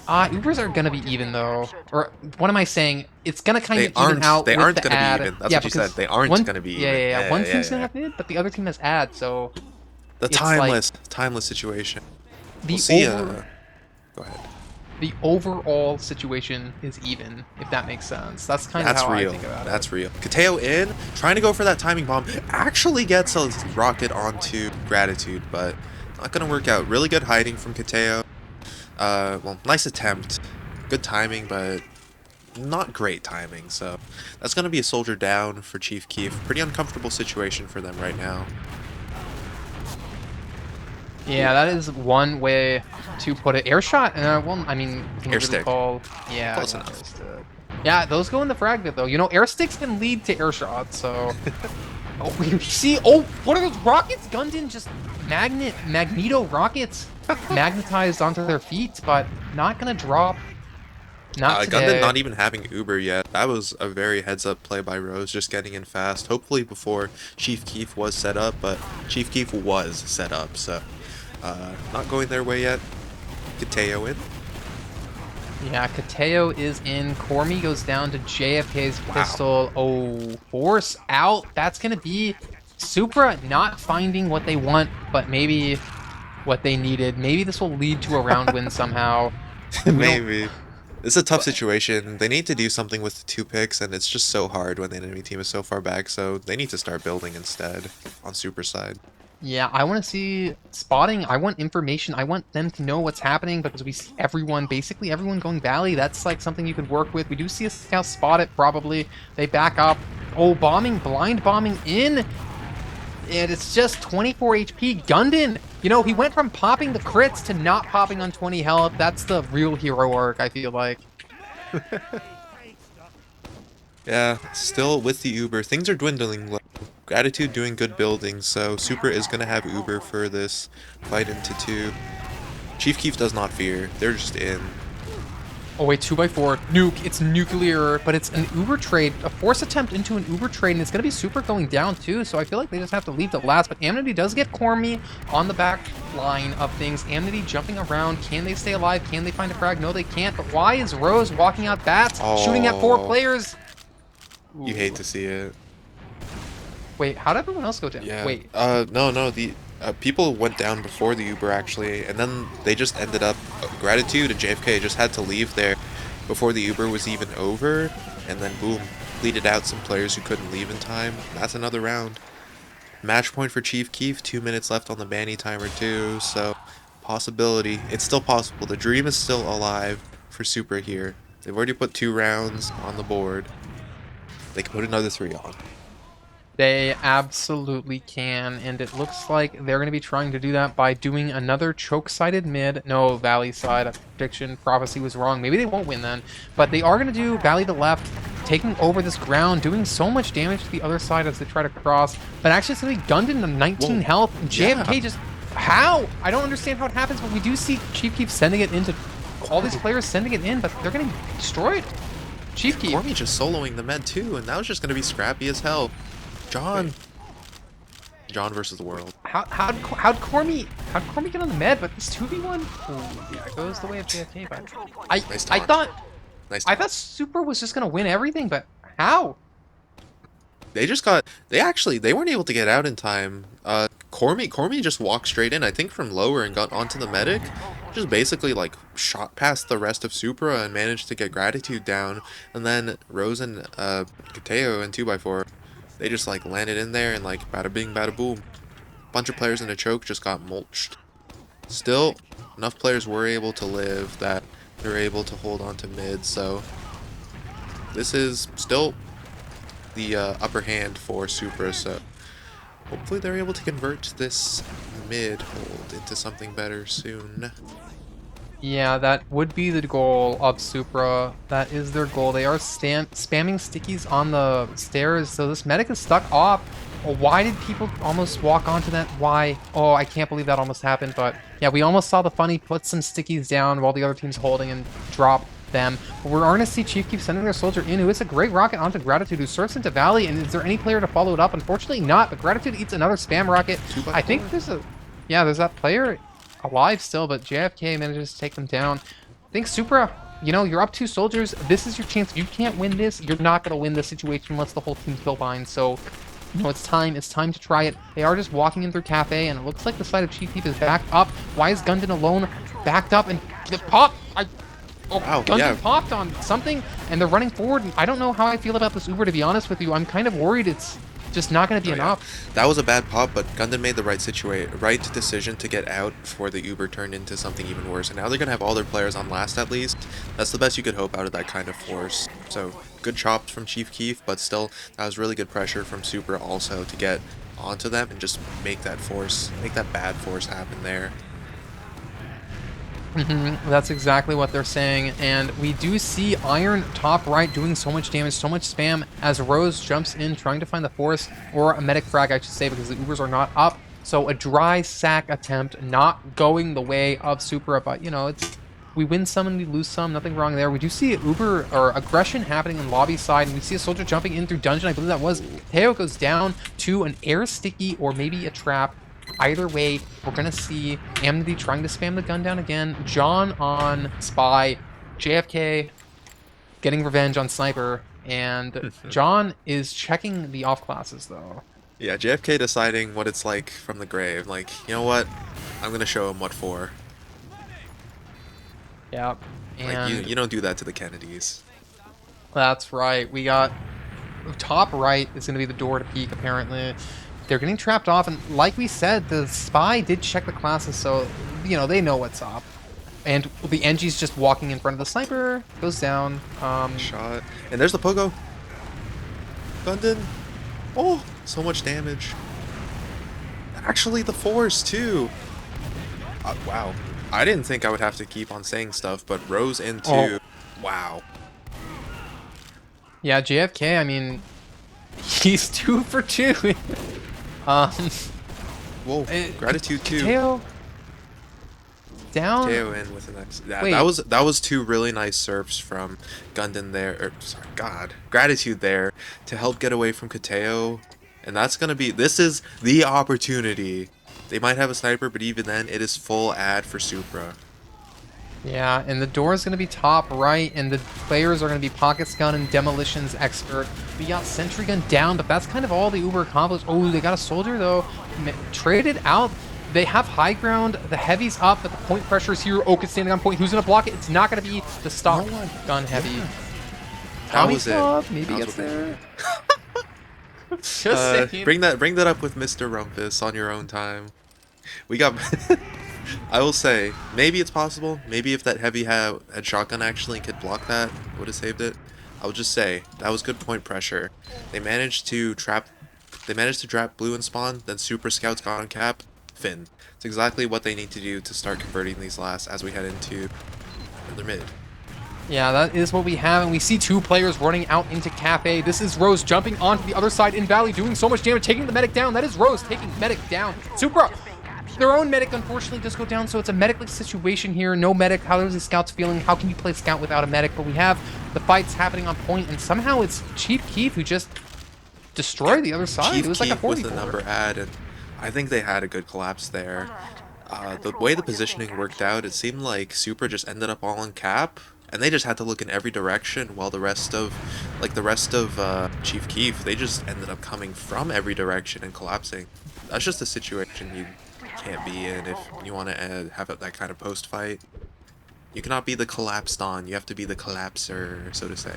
Ubers are gonna be even though, or what am I saying? It's gonna kind of even out. They with aren't the gonna ad. be even. That's yeah, what you said. They aren't gonna be even. Yeah. One team's gonna have mid, but the other team has ad. So the it's timeless situation. The We'll see. over, Go ahead. the overall situation is even, if that makes sense. That's kind of how real. I think about it. That's real. Kateo in, trying to go for that timing bomb. Actually gets a rocket onto Gratitude, but not gonna work out. Really good hiding from Kateo. Well, nice attempt. Good timing, but not great timing. So that's gonna be a soldier down for Chief Keef. Pretty uncomfortable situation for them right now. Yeah, that is one way to put it. Air shot, well, I mean, can Air you really stick. call? Yeah, Close yeah, enough. air stick. Yeah, those go in the frag bit though. You know, air sticks can lead to air shots. So, oh, we see. Oh, what are those rockets? Gundam just magneto rockets magnetized onto their feet, but not gonna drop. Not today. Gundam not even having Uber yet. That was a very heads-up play by Rose, just getting in fast. Hopefully before Chief Keef was set up, but Chief Keef was set up, so not going their way yet. Kateo in. Yeah, Kateo is in. Cormi goes down to JFK's pistol. Oh, force out. That's going to be Supra not finding what they want, but maybe what they needed. Maybe this will lead to a round win somehow. Maybe. This is a tough situation. They need to do something with the 2 picks, and it's just so hard when the enemy team is so far back, so they need to start building instead on Super side. Yeah, I want to see spotting. I want information. I want them to know what's happening because we see everyone, basically everyone going Valley. That's like something you could work with. We do see a scout spot it, probably. They back up. Oh, blind bombing in. And it's just 24 HP. Gundam, you know, he went from popping the crits to not popping on 20 health. That's the real hero arc, I feel like. Yeah, still with the Uber. Things are dwindling low. Gratitude doing good building, so Super is going to have Uber for this fight into 2. Chief Keef does not fear. They're just in. Oh wait, 2x4. Nuke. It's nuclear, but it's an Uber trade. A force attempt into an Uber trade, and it's going to be Super going down too, so I feel like they just have to leave it last. But Amnesty does get Cormi on the back line of things. Amnesty jumping around. Can they stay alive? Can they find a frag? No, they can't. But why is Rose walking out bats, shooting at 4 players? You hate to see it. Wait, how did everyone else go down? Yeah. Wait. No. The people went down before the Uber actually, and then they just ended up. Gratitude and JFK just had to leave there before the Uber was even over, and then boom, bleeded out some players who couldn't leave in time. That's another round. Match point for Chief Keef. 2 minutes left on the Manny timer too, so possibility. It's still possible. The dream is still alive for Supra here. They've already put 2 rounds on the board. They can put another 3 on. They absolutely can, and it looks like they're going to be trying to do that by doing another choke-sided mid. No, Valley side. Prediction, prophecy was wrong. Maybe they won't win then, but they are going to do Valley to left, taking over this ground, doing so much damage to the other side as they try to cross. But actually, it's going to be Gundam to 19 health. JFK just... How? I don't understand how it happens, but we do see Chief Keef sending it into... All these players sending it in, but they're getting destroyed. Chief Keef. Cormi just soloing the med too, and that was just going to be scrappy as hell. John. John versus the world. How'd Cormy get on the med? But this 2v1, oh, yeah, it goes the way of JFK. But Nice I taunt. thought Nice I taunt. thought Supra was just gonna win everything, but how? They weren't able to get out in time. Cormy just walked straight in, I think from lower, and got onto the medic. Just basically like shot past the rest of Supra and managed to get Gratitude down. And then Rose and Cupojo and 2x4, they just like landed in there and like bada bing bada boom. Bunch of players in a choke just got mulched. Still, enough players were able to live that they're able to hold on to mid, so this is still the upper hand for Supra, so hopefully they're able to convert this mid hold into something better soon. Yeah, that would be the goal of Supra. That is their goal. They are spamming stickies on the stairs, so this medic is stuck off. Oh, why did people almost walk onto that? Why? Oh, I can't believe that almost happened, but yeah, we almost saw the funny put some stickies down while the other team's holding and drop them. But we're going to see Chief keep sending their soldier in, who hits a great rocket onto Gratitude, who surfs into Valley, and is there any player to follow it up? Unfortunately not, but Gratitude eats another spam rocket. I think there's that player alive still, but JFK manages to take them down. I think Supra, you know, you're up 2 soldiers. This is your chance. If you can't win this, you're not going to win this situation unless the whole team's kill bind. So, you know, it's time to try it. They are just walking in through Cafe, and it looks like the side of Chief Keef is backed up. Why is Gundon alone? Backed up, and the pop! Wow, Gundon yeah. popped on something, and they're running forward. And I don't know how I feel about this Uber, to be honest with you. I'm kind of worried it's just not going to be enough. That was a bad pop, but Gundon made the right decision to get out before the Uber turned into something even worse. And now they're going to have all their players on last at least. That's the best you could hope out of that kind of force. So good chops from Chief Keef, but still that was really good pressure from Supra also to get onto them and just make that bad force happen there. That's exactly what they're saying, and we do see Iron top right doing so much damage, so much spam as Rose jumps in trying to find the force, or a medic frag I should say, because the Ubers are not up. So a dry sack attempt, not going the way of Supra, but you know, we win some and we lose some, nothing wrong there. We do see Uber or aggression happening in lobby side, and we see a soldier jumping in through dungeon. I believe that was Teo goes down to an air sticky or maybe a trap. Either way, we're going to see Amity trying to spam the gun down again. John on Spy. JFK getting revenge on Sniper. And John is checking the off classes, though. Yeah, JFK deciding what it's like from the grave. Like, you know what? I'm going to show him what for. Yeah. And Like, you don't do that to the Kennedys. that's right. We got top right is going to be the door to peak, apparently. They're getting trapped off, and like we said, the Spy did check the classes, so, you know, they know what's up. And the NG's just walking in front of the Sniper, goes down. Shot. And there's the Pogo. Gundon. Oh, so much damage. Actually, the Force, too. Wow. I didn't think I would have to keep on saying stuff, but Rose into... Oh. Wow. Yeah, JFK, I mean, he's 2 for 2. Whoa, Gratitude too. Teo down. Teo in with the next. Yeah, Wait. that was 2 really nice surfs from Gundon there. Or sorry, God, Gratitude there to help get away from Cupojo, and that's gonna be. This is the opportunity. They might have a sniper, but even then, it is full ad for Supra. Yeah, and the door is going to be top right, and the players are going to be Pockets Gun and Demolitions Expert. We got Sentry Gun down, but that's kind of all the Uber accomplished. Oh, they got a soldier, though. Traded out. They have high ground. The heavy's up, but the point pressure is here. Oak is standing on point. Who's going to block it? It's not going to be the stock gun heavy. Yeah. Tommy was it. Club, maybe That was gets what they there. Just saying. Bring that up with Mr. Rumpus on your own time. We got. I will say, maybe it's possible. Maybe if that heavy had shotgun actually could block that, would have saved it. I will just say that was good point pressure. They managed to trap blue and spawn. Then Super Scouts got on cap. Finn. It's exactly what they need to do to start converting these last as we head into another mid. Yeah, that is what we have, and we see 2 players running out into Cafe. This is Rose jumping onto the other side in Valley, doing so much damage, taking the medic down. That is Rose taking medic down. Supra! Their own medic, unfortunately, does go down, so it's a medic-like situation here. No medic. How is the Scouts feeling? How can you play Scout without a medic? But we have the fights happening on point, and somehow it's Chief Keef who just destroyed the other side. Chief It was like a Keef with 44. the number ad, and I think they had a good collapse there. Alert. The Control way the point is being positioning worked out, captured. it seemed like Supra just ended up all on cap, and they just had to look in every direction, while the rest of Chief Keef, they just ended up coming from every direction and collapsing. That's just a situation you can't be in if you want to have that kind of post fight. You cannot be the collapsed on. You have to be the collapser, so to say.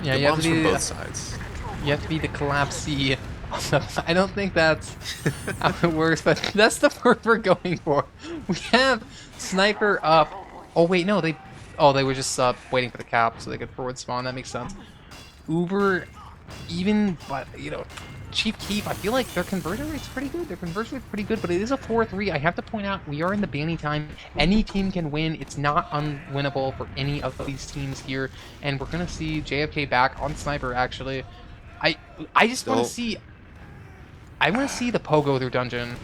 Yeah, Good you have to bombs from be both sides. you have to be the collapsee. I don't think that's how it works, but that's the word we're going for. We have sniper up. Oh wait, no, they were just waiting for the cap so they could forward spawn. That makes sense. Uber, even, but you know, Chief Keef, I feel like their conversion rate's pretty good. Their conversion rate's pretty good, but it is a 4-3. I have to point out, we are in the banning time. Any team can win. It's not unwinnable for any of these teams here, and we're gonna see JFK back on sniper. Actually, I just want to see. I want to see the Pogo through dungeon.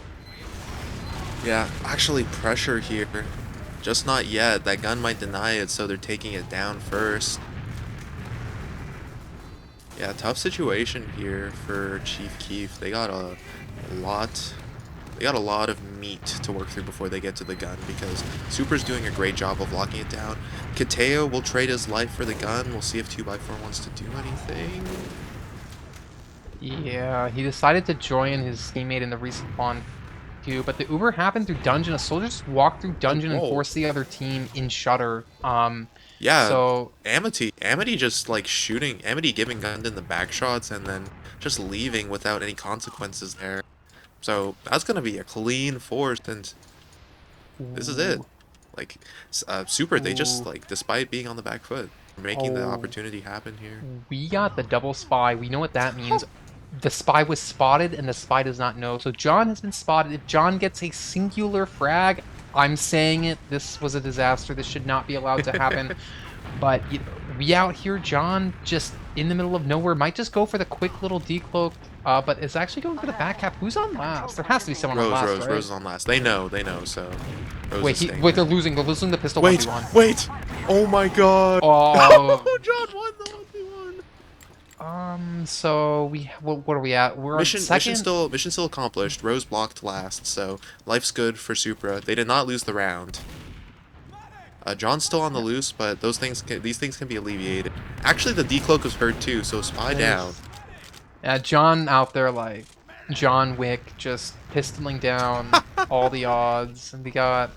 Yeah, actually pressure here. Just not yet. That gun might deny it, so they're taking it down first. Yeah, tough situation here for Chief Keef. They got a lot of meat to work through before they get to the gun, because Supra's doing a great job of locking it down. Kateo will trade his life for the gun. We'll see if 2x4 wants to do anything. Yeah, he decided to join his teammate in the respawn queue, but the Uber happened through dungeon. A soldier just walked through dungeon and Whoa. forced the other team in shutter. Yeah, So Amity just like shooting, Amity giving Gundam the back shots and then just leaving without any consequences there. So that's gonna be a clean force, and this is it. ooh, Like, Super, they just ooh. like, despite being on the back foot, making the Oh, opportunity happen here. we got the double spy. We know what that means. The spy was spotted, and the spy does not know. So John has been spotted. If John gets a singular frag, I'm saying it. This was a disaster. This should not be allowed to happen. But you know, we out here, John, just in the middle of nowhere, might just go for the quick little decloak. But it's actually going for the back cap. Who's on last? There has to be someone on last, right? Rose is on last. They know, so. Rose Wait, is staying wait, there. they're losing the pistol Wait, 1v1. wait! Oh my god! Oh, John won the 1v1! so what are we at? We're on second. Mission still accomplished. Rose blocked last, so life's good for Supra. They did not lose the round. John's still on the loose, but these things can be alleviated. Actually, the decloak was hurt too, so spy down. Yeah, John out there like John Wick, just pistoling down all the odds, and we got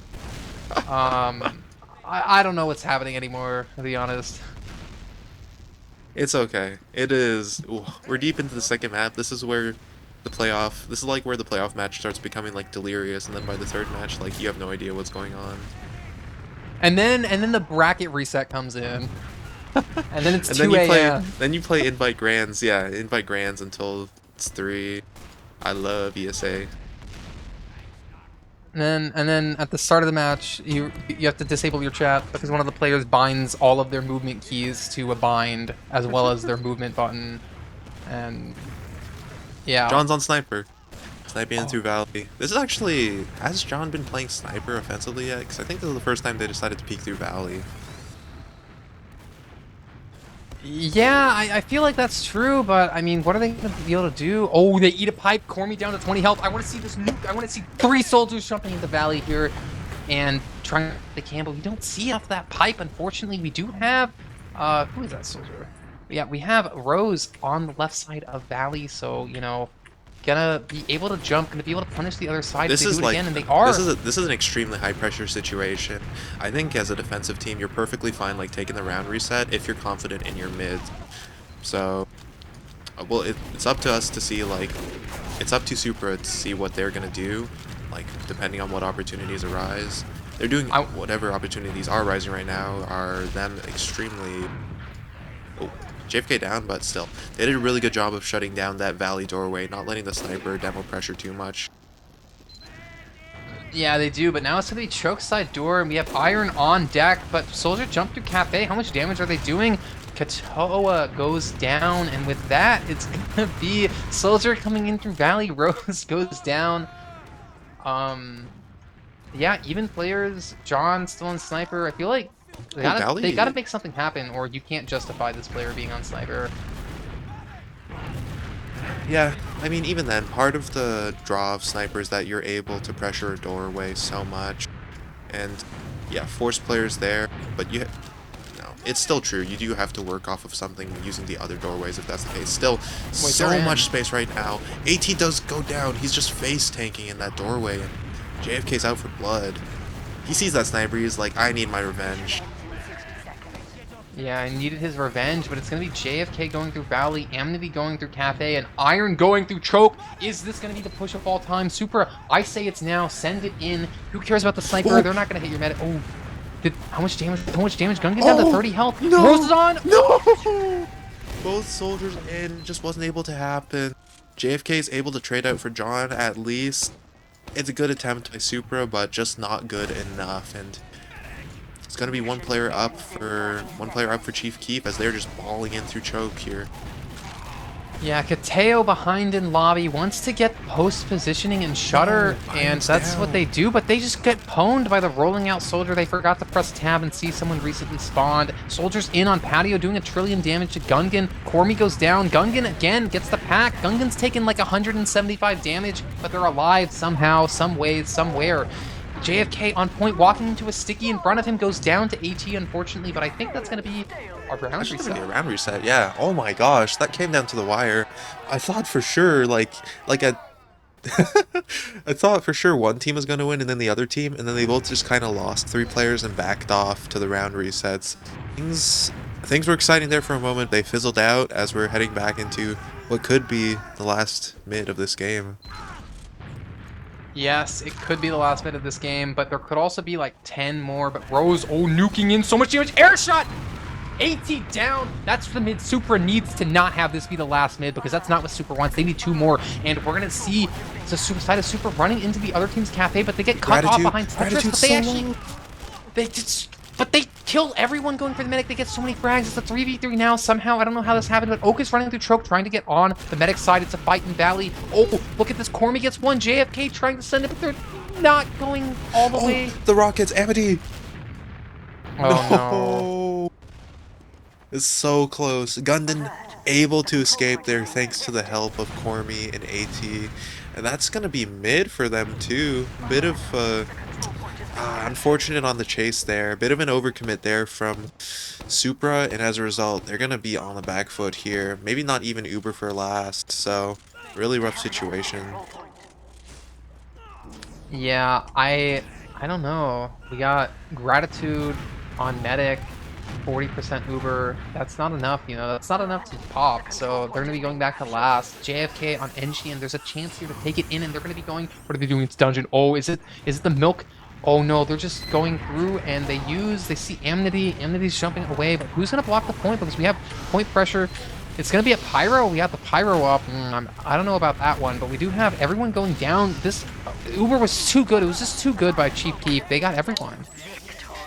I don't know what's happening anymore, to be honest. It's okay. It is. Ooh, we're deep into the second map. This is where this is like where the playoff match starts becoming like delirious, and then by the third match, like you have no idea what's going on. And then the bracket reset comes in. And then it's And 2 a.m. then you play invite grands. Yeah, invite grands until it's 3. I love ESA. And then at the start of the match, you have to disable your chat because one of the players binds all of their movement keys to a bind as well as their movement button. And yeah. John's on sniper. Sniping in through Valley. This is actually... Has John been playing sniper offensively yet? Because I think this is the first time they decided to peek through Valley. Yeah, I feel like that's true, but I mean, what are they going to be able to do? Oh, they eat a pipe, Cormy down to 20 health. I want to see this nuke. I want to see 3 soldiers jumping into Valley here and trying to Campbell. We don't see off that pipe, unfortunately. We do have... who is that soldier? Yeah, we have Rose on the left side of Valley, so, you know, gonna be able to jump, gonna be able to punish the other side if they do it again, and they are. This is an extremely high pressure situation. I think as a defensive team, you're perfectly fine like taking the round reset if you're confident in your mid. So, well, it's up to us to see like, it's up to Supra to see what they're gonna do, like depending on what opportunities arise. They're doing whatever opportunities are rising right now are them extremely. Oh, JFK down, but still. They did a really good job of shutting down that Valley doorway, not letting the sniper demo pressure too much. Yeah, they do, but now it's going to be choke side door, and we have Iron on deck, but Soldier jumped through Cafe. How much damage are they doing? Katoa goes down, and with that, it's going to be Soldier coming in through Valley. Rose goes down. Yeah, even players. John still on Sniper. I feel like they gotta make something happen, or you can't justify this player being on Sniper. Yeah, I mean, even then, part of the draw of snipers that you're able to pressure a doorway so much, and yeah, force players there, but you, no, it's still true. You do have to work off of something using the other doorways if that's the case. Still, Wait, they're so in. much space right now. AT does go down. He's just face tanking in that doorway, and JFK's out for blood. He sees that sniper. He's like, I need my revenge. Yeah, I needed his revenge, but it's going to be JFK going through Valley, Amity going through Cafe, and Iron going through Choke. Is this going to be the push of all time? Supra, I say it's now. Send it in. Who cares about the sniper? Oh. They're not going to hit your medic. Oh, how much damage? How much damage? Gun get down to 30 health. No. Rose is on. No! Both soldiers in. Just wasn't able to happen. JFK is able to trade out for John at least. It's a good attempt by Supra, but just not good enough. And it's gonna be one player up for Chief Keef as they're just balling in through Choke here. Yeah, Kateo behind in lobby wants to get post positioning and shutter, and that's what they do, but they just get pwned by the rolling out soldier. They forgot to press tab and see someone recently spawned. Soldiers in on patio doing 1 trillion damage to Gungan. Cormi goes down. Gungan again gets the pack. Gungan's taken like 175 damage, but they're alive somehow, some way, somewhere. JFK on point, walking into a sticky in front of him, goes down to AT, unfortunately, but I think that's going to be a round That's just reset. gonna be a round reset, yeah. Oh my gosh, that came down to the wire. I thought for sure, like a I thought for sure one team was going to win and then the other team, and then they both just kind of lost 3 players and backed off to the round resets. Things were exciting there for a moment. They fizzled out as we're heading back into what could be the last mid of this game. Yes, it could be the last bit of this game, but there could also be like 10 more. But Rose, nuking in so much damage. Air shot! 80 down. That's the mid. Supra needs to not have this be the last mid because that's not what Supra wants. They need 2 more. And we're going to see the side of Supra running into the other team's cafe, but they get cut off behind Tetris. But they actually... But they kill everyone going for the medic. They get so many frags. It's a 3v3 now. Somehow, I don't know how this happened, but Oak is running through Choke, trying to get on the medic side. It's a fight in Valley. Oh, look at this. Cormi gets one. JFK trying to send it, but they're not going all the way. The Rockets, Amity! Oh, no. It's so close. Gundam able to escape there thanks to the help of Cormi and AT. And that's going to be mid for them too. Bit of unfortunate on the chase there. Bit of an overcommit there from Supra, and as a result, they're going to be on the back foot here. Maybe not even Uber for last, so really rough situation. Yeah, I don't know. We got Gratitude on medic, 40% Uber. That's not enough, you know. That's not enough to pop. So they're going to be going back to last. JFK on NG, and there's a chance here to take it in, and they're going to be going. What are they doing? It's dungeon. Oh, is it the milk? Oh no, they're just going through, and they see Amity. Amity's jumping away, but who's going to block the point? Because we have point pressure. It's going to be a Pyro. We got the Pyro up. I don't know about that one, but we do have everyone going down. This Uber was too good. It was just too good by Chief Keef. They got everyone.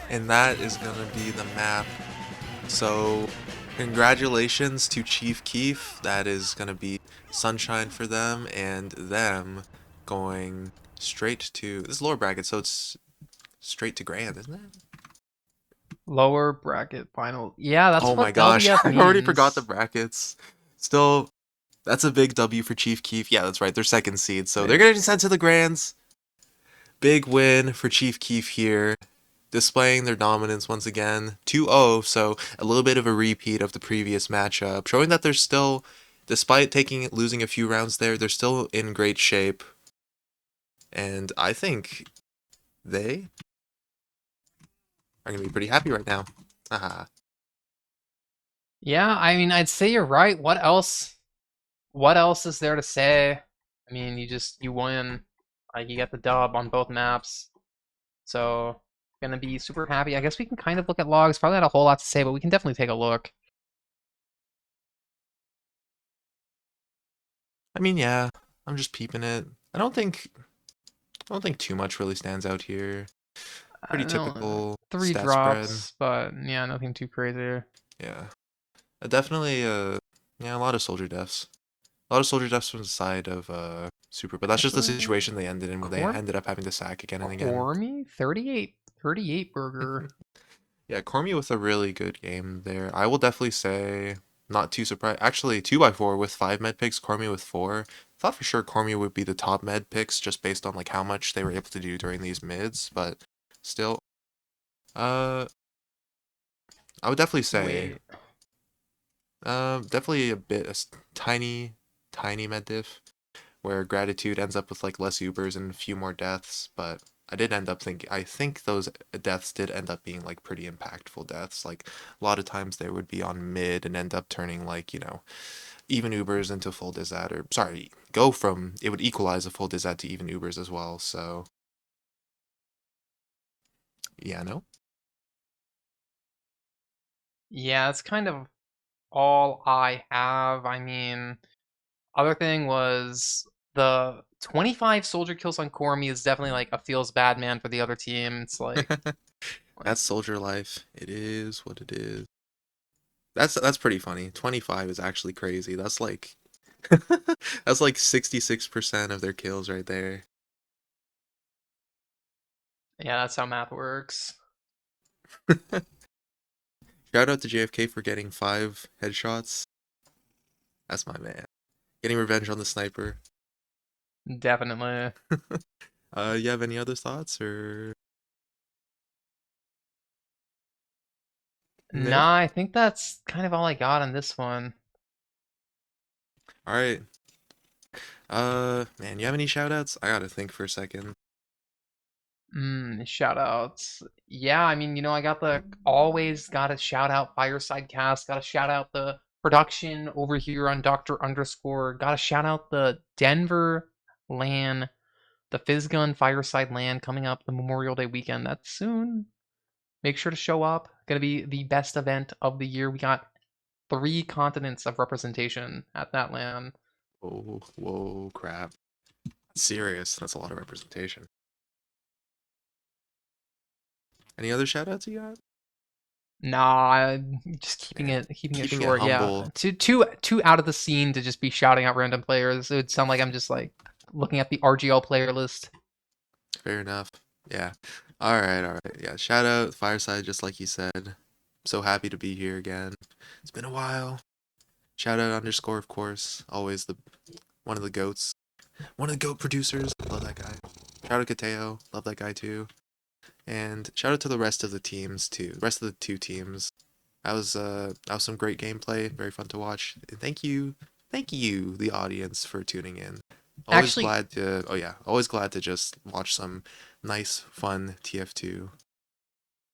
And that is going to be the map. So, congratulations to Chief Keef. That is going to be sunshine for them, and them going straight to... This is lower bracket, so it's straight to grand, isn't it? Lower bracket final. Yeah, that's oh what my gosh, LBF I already means. forgot the brackets. Still, that's a big W for Chief Keef. Yeah, that's right. They're second seed, so they're going to be sent to the grands. Big win for Chief Keef here. Displaying their dominance once again. 2-0, so a little bit of a repeat of the previous matchup. Showing that they're still, despite losing a few rounds there, they're still in great shape. And I think they are going to be pretty happy right now. Haha. Yeah, I mean, I'd say you're right. What else is there to say? I mean, you win. Like, you get the dub on both maps. So, gonna be super happy. I guess we can kind of look at logs. Probably not a whole lot to say, but we can definitely take a look. I mean, yeah, I'm just peeping it. I don't think too much really stands out here. Pretty typical 3 stat drops, spread. but yeah, nothing too crazy. Yeah. Definitely, yeah, a lot of soldier deaths. A lot of soldier deaths from the side of Supra, but that's just the situation they ended in, where they ended up having to sack again and again. Cormi? 38 burger. Yeah, Cormi with a really good game there. I will definitely say not too surprised. Actually, 2x4 with 5 med picks, Cormia with 4. Thought for sure Cormia would be the top med picks just based on like how much they were able to do during these mids, but still, I would definitely say, Wait. definitely tiny, tiny med diff where Gratitude ends up with like less Ubers and a few more deaths, but I think those deaths did end up being like pretty impactful deaths. Like a lot of times they would be on mid and end up turning like, even Ubers into full Dizat, or sorry, it would equalize a full Dizat to even Ubers as well. So yeah, no. Yeah, that's kind of all I have. I mean, other thing was the 25 soldier kills on Cormi is definitely like a feels bad man for the other team. It's like That's soldier life. It is what it is. That's pretty funny. 25 is actually crazy. That's like that's like 66% of their kills right there. yeah, that's how math works. Shout out to JFK for getting 5 headshots. That's my man. Getting revenge on the sniper. Definitely. You have any other thoughts or no? Nah, I think that's kind of all I got on this one. All right. Man, you have any shout outs? I gotta think for a second. Shout outs. Yeah, I mean, I got the always gotta shout out Fireside Cast, gotta shout out the production over here on Doctor Underscore, gotta shout out the Denver LAN, the Physgun Fireside LAN coming up the Memorial Day weekend. That's soon. Make sure to show up. Gonna be the best event of the year. We got 3 continents of representation at that LAN. Whoa, crap. Serious. That's a lot of representation. Any other shout outs you got? Nah, just keeping Man, it keeping it short. Yeah, humble. too out of the scene to just be shouting out random players. It would sound like I'm just like looking at the RGL player list. Fair enough. Yeah. All right. Yeah. Shout out Fireside, just like you said. So happy to be here again. It's been a while. Shout out underscore, of course. Always one of the goats. One of the goat producers. Love that guy. Shout out Kateo. Love that guy too. And shout out to the rest of the teams too. The rest of the 2 teams. That was some great gameplay. Very fun to watch. And thank you, the audience, for tuning in. Actually, Always glad to just watch some nice, fun TF2.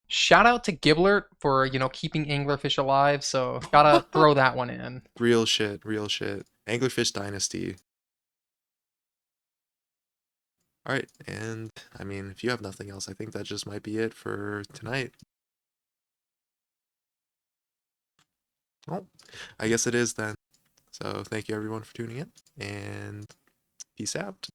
shout out to Giblert for keeping Anglerfish alive. So gotta throw that one in. Real shit, real shit. Anglerfish Dynasty. All right, and I mean, if you have nothing else, I think that just might be it for tonight. Well, I guess it is then. So thank you everyone for tuning in, and peace out.